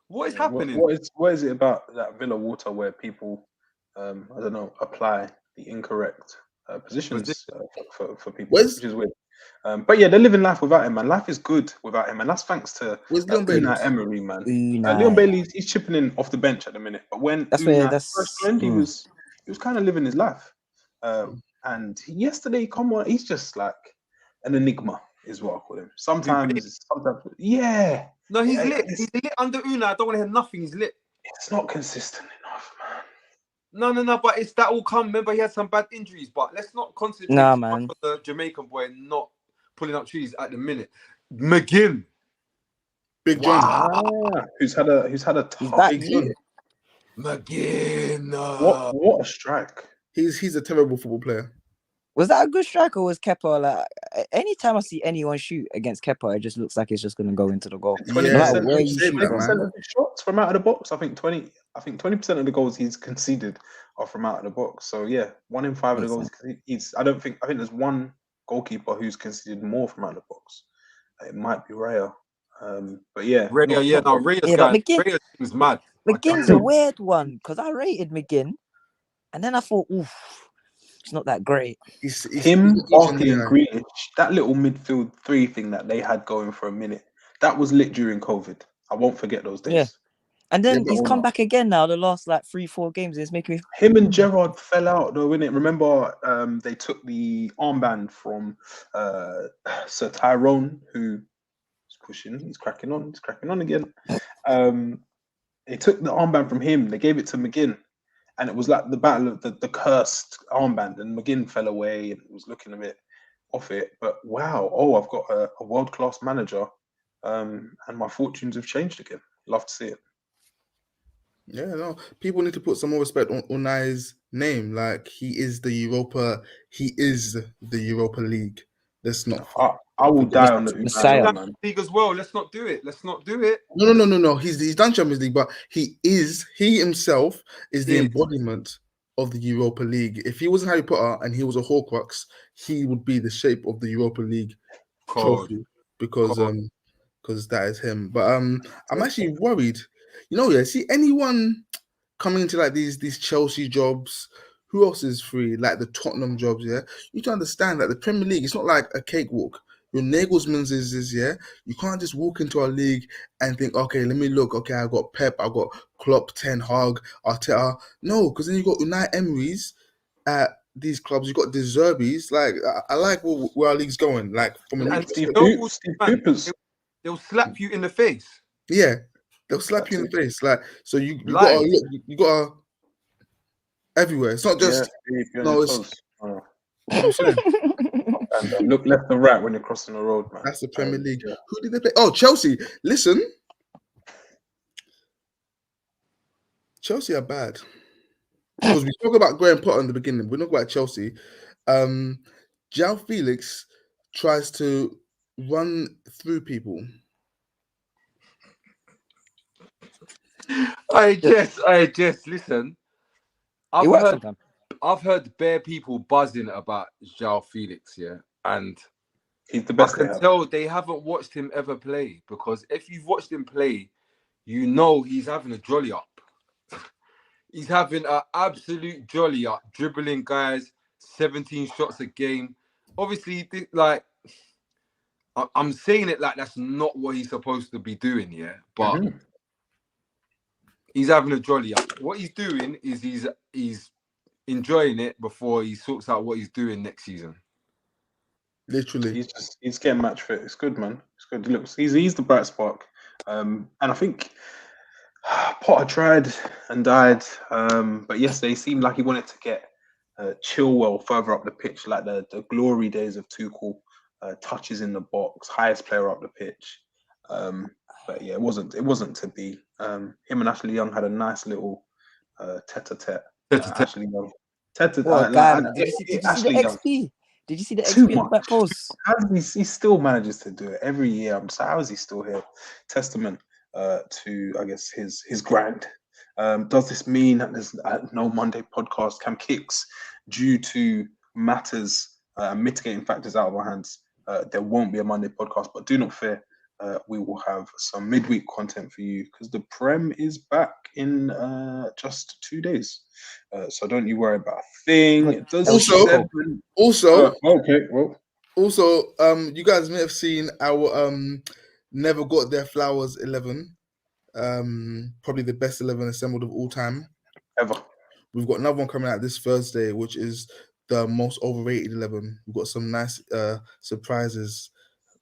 What is happening? What is it about that Villa Water where people, I don't know, apply the incorrect positions for people, which is weird. But yeah, they're living life without him, man. Life is good without him, and that's thanks to Unai Emery, man. Leon Bailey, he's chipping in off the bench at the minute, but when Unai first joined, he was kind of living his life. And yesterday, come on, he's just like an enigma, is what I call him. Sometimes, yeah. No, he's lit. He's lit under Unai. I don't want to hear nothing. He's lit. It's not consistent enough, man. No, but it's that all come. Remember, he had some bad injuries, but let's not concentrate on the Jamaican boy not pulling up trees at the minute. McGinn, Big John, who's had a tough year. McGinn, what a strike! He's a terrible football player. Was that a good strike, or was Kepa like? Anytime I see anyone shoot against Kepa, it just looks like it's just going to go into the goal. 20% of his shots from out of the box. I think 20% of the goals he's conceded are from out of the box. So yeah, 1 in 5 of the goals I think there's one goalkeeper who's conceded more from out of the box. It might be Raya. But yeah, Raya is mad. McGinn's a weird one because I rated McGinn, and then I thought, it's not that great. Him, Barkley, and Grealish, that little midfield 3 thing that they had going for a minute, that was lit during COVID. I won't forget those days. Yeah. And then he's come back again now, the last 3-4 games. It's making me... Him and Gerrard fell out though, innit? Remember, they took the armband from Sir Tyrone, who was pushing. He's cracking on again. They took the armband from him. They gave it to McGinn. And it was like the battle of the cursed armband. And McGinn fell away and was looking a bit off it. But wow, I've got a world-class manager. And my fortunes have changed again. Love to see it. Yeah, no. People need to put some more respect on Unai's name. Like he is the Europa League. Let's not. I will die on the Unai League as well. Let's not do it. No. He's done Champions League, but he himself is the embodiment of the Europa League. If he wasn't Harry Potter and he was a Horcrux, he would be the shape of the Europa League trophy because that is him. But I'm actually worried. See anyone coming into like these Chelsea jobs, who else is free? Like the Tottenham jobs, yeah? You need to understand that the Premier League, it's not like a cakewalk. Your Nagelsmann's is, yeah? You can't just walk into our league and think, okay, let me look. Okay, I got Pep, I got Klopp, Ten Hag, Arteta. No, because then you got Unai Emery's at these clubs. You got De Zerbi's. Like, I like where our league's going. Like, from a they'll slap you in the face. Yeah. They'll slap you in the face, like so. You gotta everywhere. It's not just and look left and right when you're crossing the road, man. That's the Premier League. Yeah. Who did they play? Oh, Chelsea. Listen, Chelsea are bad because we spoke about Graham Potter in the beginning. We're not about Chelsea. João Felix tries to run through people. I just listen. I've heard bare people buzzing about João Felix, yeah, and he's the best. I can tell they haven't watched him ever play, because if you've watched him play, you know he's having a jolly up. He's having an absolute jolly up, dribbling guys, 17 shots a game. Obviously, like I'm saying it like that's not what he's supposed to be doing, yeah. But he's having a jolly. What he's doing is he's enjoying it before he sorts out what he's doing next season. Literally, he's getting match fit. It's good, man. It's good. Looks he's the bright spark. And I think Potter tried and died, but yesterday he seemed like he wanted to get Chilwell further up the pitch, like the glory days of Tuchel. Touches in the box, highest player up the pitch. But yeah, it wasn't to be. Him and Ashley Young had a nice little tete-a-tete. Ashley Young. What a guy, man. Did you see the XP? Did you see the XP on the back post? He still manages to do it every year. I'm sorry, how is he still here? Testament to, I guess, his grind. Does this mean that there's no Monday podcast? Cam Kicks, due to matters, mitigating factors out of our hands, there won't be a Monday podcast, but do not fear. We will have some midweek content for you because the Prem is back in just 2 days. So don't you worry about a thing. It does also, okay, well. Also, you guys may have seen our Never Got Their Flowers 11. Probably the best 11 assembled of all time. Ever. We've got another one coming out this Thursday, which is the most overrated 11. We've got some nice surprises.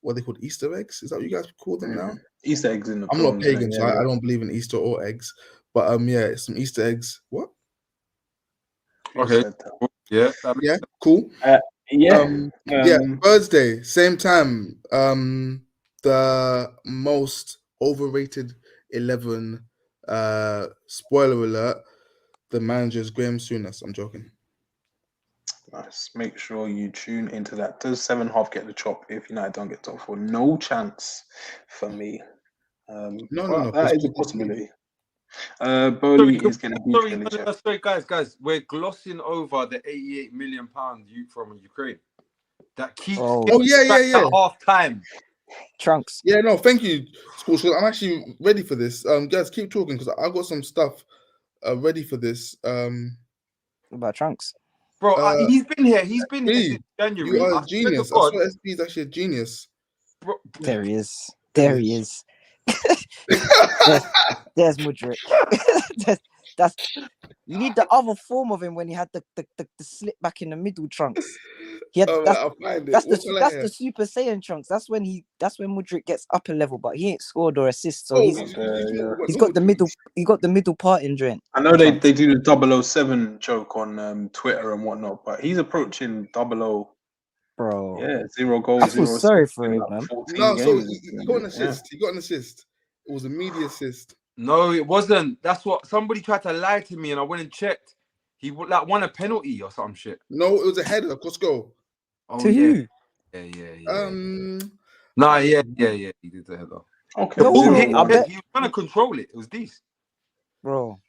What are they called? Easter eggs? Is that what you guys call them now? Easter eggs in the I'm not pagan, so I don't believe in Easter or eggs. But yeah, some Easter eggs. What? Okay. Yeah. Yeah. Cool. Yeah. Thursday, same time. The most overrated 11. Spoiler alert: the manager is Graham Souness. I'm joking. Nice. Make sure you tune into that. Does 7.5 get the chop if United don't get top 4? No chance for me. No. That is a possibility. Bowley is going to be. Sorry, guys. We're glossing over the £88 million youth from Ukraine that keeps. Yeah. Half time. Trunks. Yeah, no, thank you, Sports. I'm actually ready for this. Guys, keep talking because I got some stuff ready for this. About Trunks. Bro, he's been here. He's been here since January. You are a genius. I swear SB is actually a genius. Bro. There he is. There's Mudryk. that's you need the other form of him when he had the slip back in the middle, Trunks. He had that's the Super Saiyan Trunks. That's when Mudryk gets up a level, but he ain't scored or assist. So he's got the middle part in joint. I know they do the 007 joke on Twitter and whatnot, but he's approaching 00. Bro, yeah, 0 goals. I feel sorry for him, man. No, so he got an assist. He got an assist. It was a media assist. No, it wasn't. That's what somebody tried to lie to me, and I went and checked. He won a penalty or some shit. No, it was a header. Costco. Oh, to who? Yeah. He did the header. Okay. The ball hit. He was trying to control it. It was decent. Bro,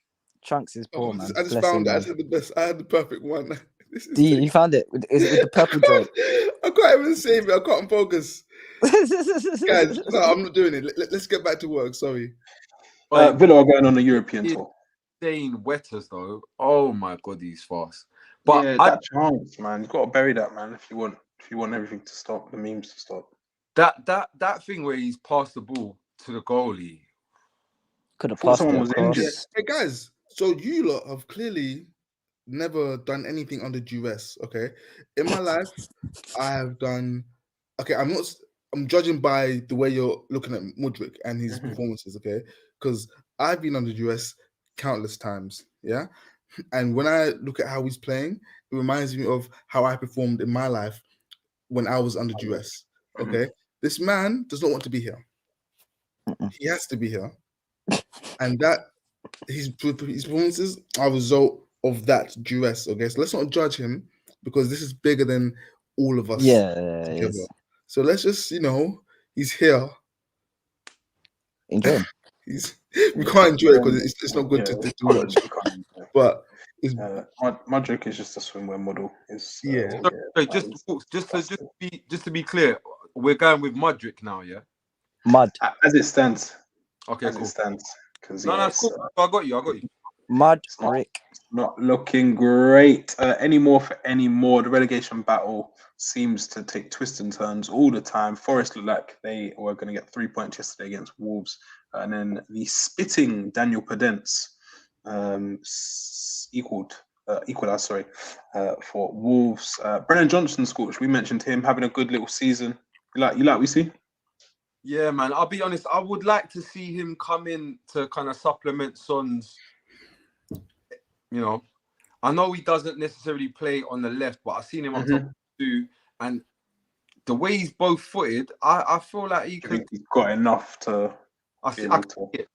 Trunks is poor, man. I just found that I had the best. I had the perfect one. You found it? Is it with the purple joint? I can't even save it. I can't focus. Guys, no, I'm not doing it. Let's get back to work. Sorry. Villa are going on a European tour. Saying Wetters though. Oh my god, he's fast. But yeah, that chance, man. You've got to bury that, man. If you want everything to stop, the memes to stop. That thing where he's passed the ball to the goalie. Could have passed someone was injured. Hey guys, so you lot have clearly never done anything under duress. Okay, in my life, I have done. Okay, I'm judging by the way you're looking at Mudryk and his performances. Okay, because I've been under duress countless times. Yeah, and when I look at how he's playing, it reminds me of how I performed in my life when I was under duress. Okay, this man does not want to be here. He has to be here, and that his performances are a result of that duress. Okay, so let's not judge him because this is bigger than all of us. Yeah. So let's just, he's here. Enjoy. We can't enjoy it because it's not good to watch. But Mudryk is just a swimwear model. Just to be clear, we're going with Mudryk now, yeah. As it stands. Okay, as cool. It stands. No, cool. I got you. Not looking great anymore for any more. The relegation battle seems to take twists and turns all the time. Forest looked like they were going to get 3 points yesterday against Wolves, and then the spitting Daniel Podence equalised. For Wolves. Brennan Johnson scored. We mentioned him having a good little season. You like what we see? Yeah, man. I'll be honest. I would like to see him come in to kind of supplement Son's. You know, I know he doesn't necessarily play on the left, but I've seen him up top too. And the way he's both footed, I feel like he could. He's got enough to. I see it.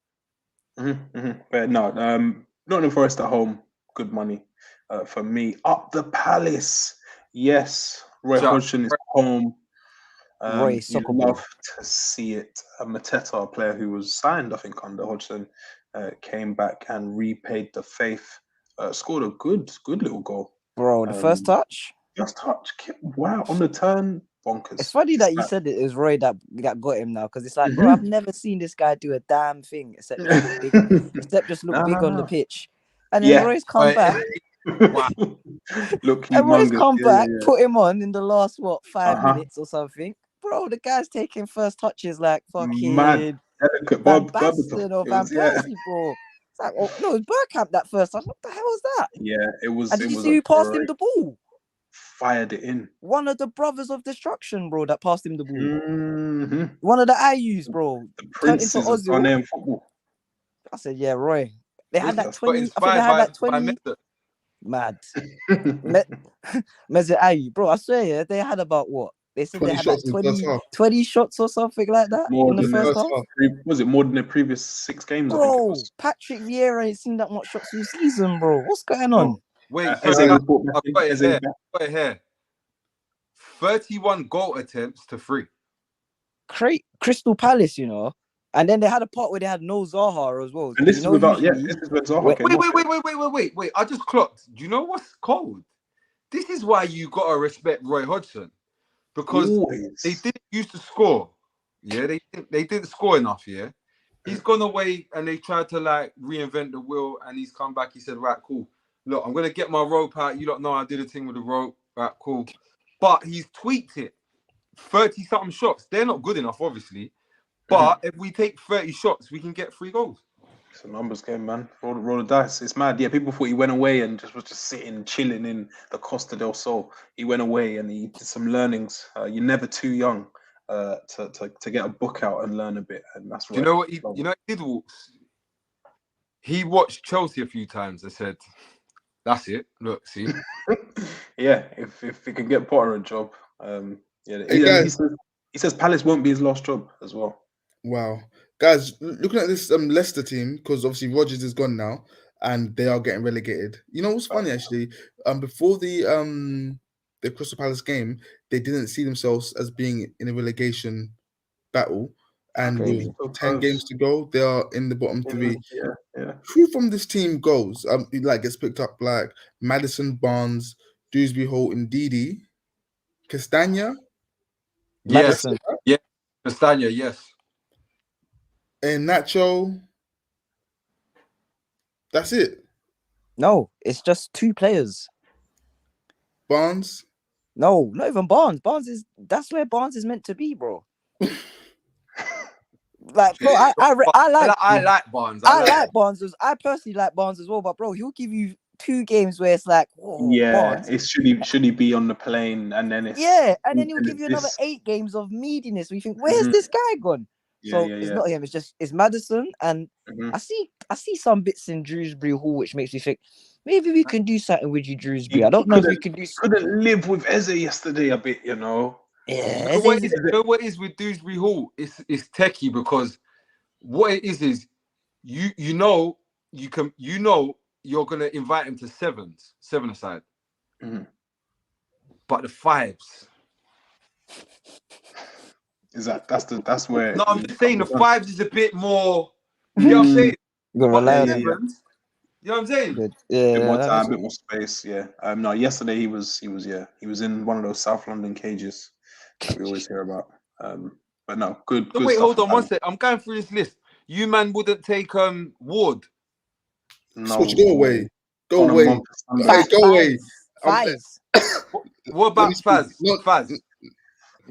But no, Nottingham Forest at home, good money for me. Up the Palace, yes. Roy Hodgson is home. You'd love to see it. Mateta, a player who was signed, I think, under Hodgson, came back and repaid the faith. Scored a good little goal. Bro, the first touch? First touch. Wow, on the turn, bonkers. It's funny that you said it was Roy that got him now, because it's like, bro, I've never seen this guy do a damn thing except just look big on the pitch. And then Roy's come back. Look, and Roy's come back, put him on in the last 5 minutes or something. Bro, the guy's taking first touches like fucking Van Basten or Van Persie, bro. It's like, oh no, it was Bergkamp that first touch. What the hell was that? Yeah, it was. And did you see who passed him the ball? Fired it in. One of the brothers of destruction, bro, that passed him the ball. One of the IUs, bro. The princes of Ghanaian football. I said, yeah, Roy. They had that 20. I think they had that 20. Mad. Mesut Ayew, bro. I swear, they had about what? They said they had like 20 shots or something like that in the first half. Was it more than the previous 6 games? Bro, I think it was. Patrick Vieira ain't seen that much shots all season, bro. What's going on? Wait, I've got it here. 31 goal attempts to 3. Crystal Palace, you know. And then they had a part where they had no Zaha as well. And this is without, this is where Zaha came. Wait. I just clocked. Do you know what's cold? This is why you got to respect Roy Hodgson. Because they didn't used to score. Yeah, they didn't score enough, yeah. He's gone away and they tried to like reinvent the wheel, and he's come back. He said, right, cool. Look, I'm gonna get my rope out. You don't know I did a thing with the rope. Right, cool. But he's tweaked it. 30-something shots. They're not good enough, obviously. But if we take 30 shots, we can get 3 goals. It's a numbers game, man. Roll the dice. It's mad. Yeah, people thought he went away and was just sitting, chilling in the Costa del Sol. He went away and he did some learnings. You're never too young to get a book out and learn a bit. And that's right. You know what he did, Walks? He watched Chelsea a few times and said, that's it. Look, see. Yeah, if he can get Potter a job, he says Palace won't be his last job as well. Wow, guys, looking at this Leicester team, because obviously Rodgers is gone now and they are getting relegated. You know what's funny actually? Before the Crystal Palace game, they didn't see themselves as being in a relegation battle, and with 10 games to go, they are in the bottom 3. Yeah. Who from this team goes? Gets picked up like Maddison, Barnes, Dewsbury, Holt, and Didi, Castagna. Yes, Castagna, yes. And Nacho. That's it. No, it's just 2 players. Barnes? No, not even Barnes. That's where Barnes is meant to be, bro. Like, bro, I like Barnes. I like Barnes. I personally like Barnes as well, but bro, he'll give you 2 games where it's like, Barnes. It's should he be on the plane, and then it's and then he'll give you another 8 games of meatiness. We think, where's this guy gone? It's not him. It's Maddison, and I see some bits in Dewsbury Hall which makes me think maybe we can do something with you, Dewsbury. I don't know if we can do. Couldn't live with Eze yesterday a bit, you know. Yeah, you know what it is with Dewsbury Hall? It's techie, because what it is you know you're gonna invite him to 7-a-side, but the 5s. Is that's where? No, I'm just saying the 5s is a bit more. You know what I'm saying? You know what I'm saying? A bit more time, a bit more space. Yeah. No, yesterday he was in one of those South London cages that we always hear about. But no, good. Wait, hold on one sec. I'm going through this list. You man wouldn't take Ward. No Switch, go away. way. Go On a away. month of Hey, Sunday. go away. Faz. What Let about me speak. Faz? Not Faz.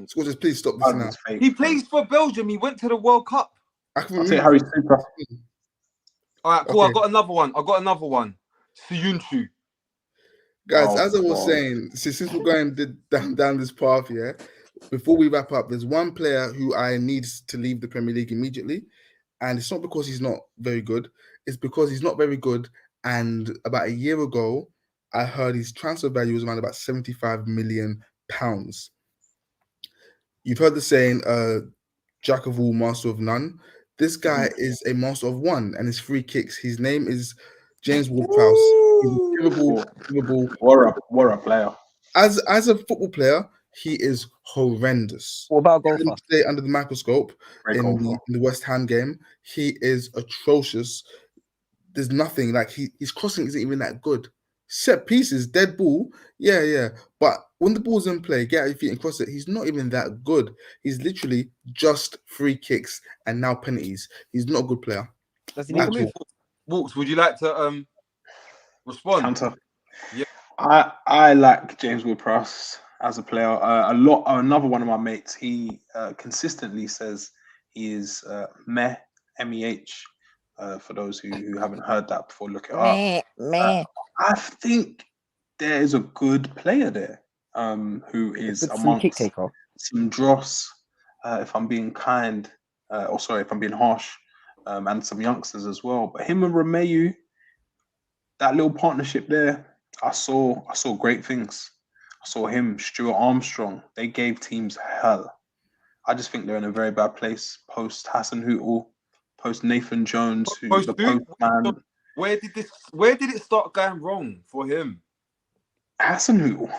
Switches, please stop this Faz now. is fake, He man. plays for Belgium. He went to the World Cup. I can I'll take remove Harry him. Super. All right, cool. Okay. I got another one. Suyunchu. Guys, Oh, as I was God. saying, since we're going down this path, yeah, before we wrap up, there's one player who I need to leave the Premier League immediately. And it's not because he's not very good. It's because he's not very good. And about a year ago, I heard his transfer value was around about £75 million. You've heard the saying, jack of all, master of none. This guy is a master of one, and his free kicks. His name is James Ward-Prowse. He's a terrible. What a player. As a football player, he is horrendous. What about Let golfer? him stay under the microscope Great in golfer. the West Ham game. He is atrocious. There's nothing like his crossing isn't even that good. Set pieces, dead ball, yeah. But when the ball's in play, get out your feet and cross it. He's not even that good. He's literally just free kicks and now penalties. He's not a good player. Does he need a At move? all. Walks, would you like to respond? Counter. Yeah. I like James Ward-Prowse as a player. Another one of my mates, he consistently says he is meh, M-E-H. For those who haven't heard that before, look it up. I think there is a good player there who is Good free kick amongst taker. some dross, if I'm being kind, if I'm being harsh, and some youngsters as well. But him and Romeu, that little partnership there, I saw great things. I saw him, Stuart Armstrong. They gave teams hell. I just think they're in a very bad place post Hassan Hootel, post Nathan Jones, who's the postman. Where did it start going wrong for him? Hassan Hootel.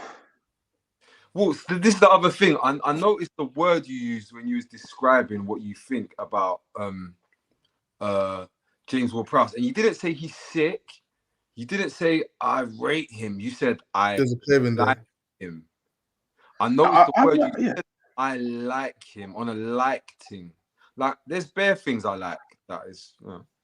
Well, this is the other thing. I noticed the word you used when you was describing what you think about James Ward-Prowse, and you didn't say he's sick. You didn't say I rate him. You said There's a player in like there. him. I noticed the word you said. I like him on a like thing. Like there's bare things I like. That is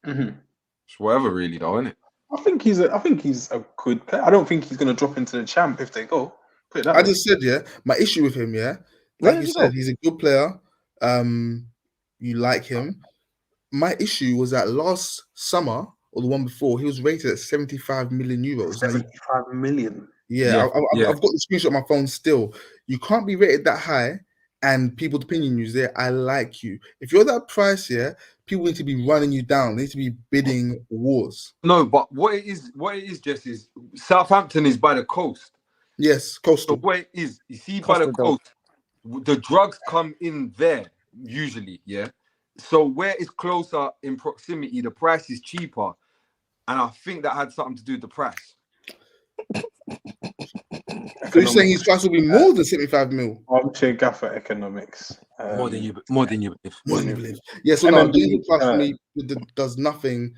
it's whatever really though, isn't it? I think he's a good player. I don't think he's gonna drop into the champ if they go. Put it that I way. just said, yeah, my issue with him, yeah, like you said, he's a good player. You like him. My issue was that last summer or the one before, he was rated at 75 million euros. 75 million. Yeah, I've got the screenshot on my phone still. You can't be rated that high, and people's opinion is there. I like you. If you're that price, yeah, people need to be running you down. They need to be bidding wars. No, but what it is, Jess, is Southampton is by the coast. Yes, coastal. So where it is, you see, by the coast, the drugs come in there usually, yeah. So where it's closer in proximity, the price is cheaper, and I think that had something to do with the price. So you're saying his price will be more than 75 mil? Armchair gaffer economics. More than you believe. Yeah, so now James Plus for me does nothing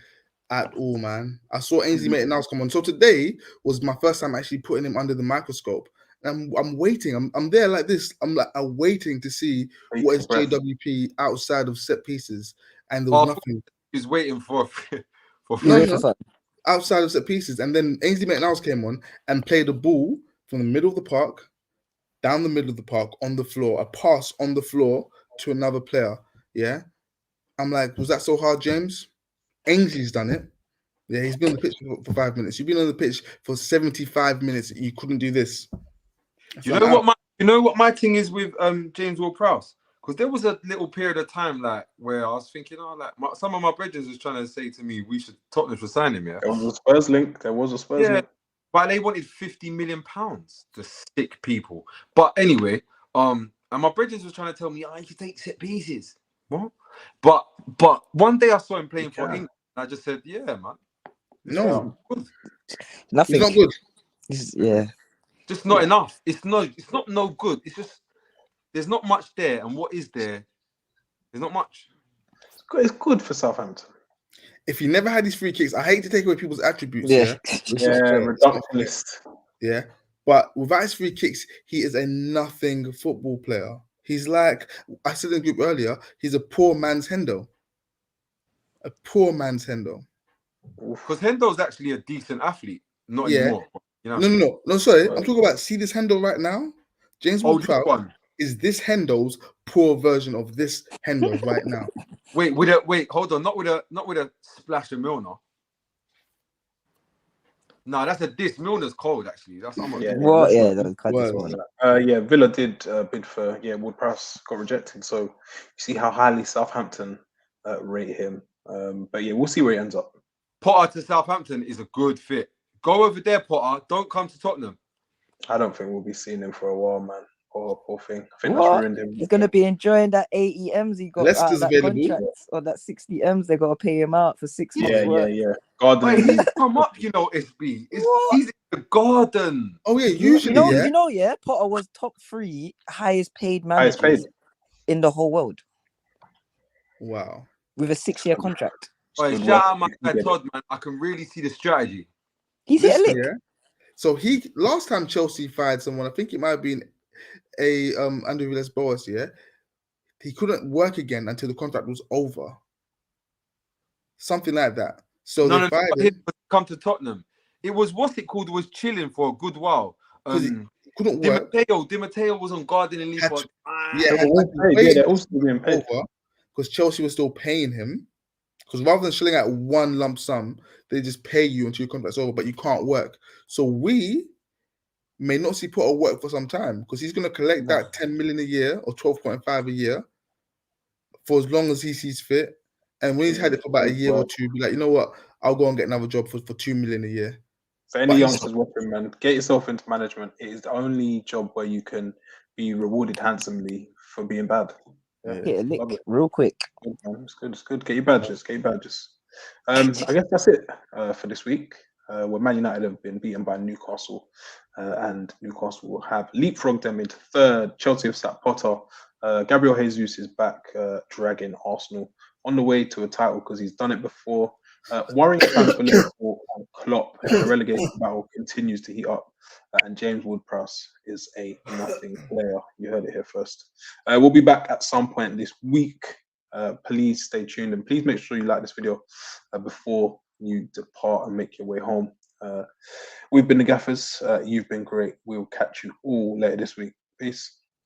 at all, man. I saw Ainsley Maitland-Niles come on. So today was my first time actually putting him under the microscope. And I'm waiting. I'm there like this. I'm waiting to see what is JWP outside of set pieces. And there was nothing. He's waiting for outside of set pieces. And then Ainsley Maitland-Niles came on and played the ball from the middle of the park, down the middle of the park, on the floor, a pass on the floor to another player. Yeah. I'm like, was that so hard, James? Ainsley's done it. Yeah, he's been on the pitch for 5 minutes. You've been on the pitch for 75 minutes. You couldn't do this. You know what my thing is with James Ward-Prowse? Because there was a little period of time like where I was thinking, some of my brethren was trying to say to me, Tottenham should sign him. Yeah, there was a Spurs link. Link. But they wanted £50 million, the sick people. But anyway, and my brethren was trying to tell me, you can take set pieces. What? But one day I saw him playing for England. And I just said, yeah, man. No, nothing. It's not good. Just not enough. It's not no good. It's just there's not much there, and what is there? There's not much. It's good for Southampton. If he never had his free kicks, I hate to take away people's attributes. Reductionist. Yeah, but without his free kicks, he is a nothing football player. He's like I said in the group earlier. He's a poor man's Hendo. A poor man's Hendo. Because Hendo's actually a decent athlete. Not anymore. You know? No. Sorry, I'm talking about. See this Hendo right now. James This Ward-Prowse one. is this Hendo's poor version of this Hendo right now. Wait, hold on, not with a splash of Milner. No, that's a diss. Milner's cold, actually. That's What? Yeah, Villa did bid for Ward-Prowse, got rejected. So you see how highly Southampton rate him. But yeah, we'll see where he ends up. Potter to Southampton is a good fit. Go over there, Potter. Don't come to Tottenham. I don't think we'll be seeing him for a while, man. Poor thing. I think that's ruined him. He's gonna be enjoying that 80 M's he got. Leicester's that available. Contract, or that 60 M's they gotta pay him out for 6 months. Yeah. Garden. Wait, he's come up, SB. He's in the garden. Oh yeah, usually. You know, Potter was top 3 highest paid managers in the whole world. Wow. With a 6-year contract. Right, shout out my guy Todd, man. I can really see the strategy. He's hit a lick. Yeah. So last time Chelsea fired someone, I think it might have been Andrew Villas-Boas, he couldn't work again until the contract was over. Something like that. So they fired him. Come to Tottenham. It was was chilling for a good while. Because he couldn't work. Di Matteo was on gardening leave. They're also being paid because Chelsea was still paying him. Because rather than shelling out one lump sum, they just pay you until your contract's over, but you can't work. So we may not see Potter work for some time because he's going to collect that 10 million a year or 12.5 a year for as long as he sees fit. And when he's had it for about a year or two, be like, you know what? I'll go and get another job for 2 million a year. For any youngsters watching, man, get yourself into management. It is the only job where you can be rewarded handsomely for being bad. Hit a lick real quick. It's good. Get your badges. I guess that's it for this week. Where Man United have been beaten by Newcastle, and Newcastle will have leapfrogged them into third. Chelsea have sat Potter. Gabriel Jesus is back, dragging Arsenal on the way to a title because he's done it before. Worrying times for Liverpool and Klopp. The relegation battle continues to heat up, and James Ward-Prowse is a nothing player. You heard it here first. We'll be back at some point this week. Please stay tuned and please make sure you like this video before you depart and make your way home. We've been the Gaffers. You've been great. We'll catch you all later this week. Peace.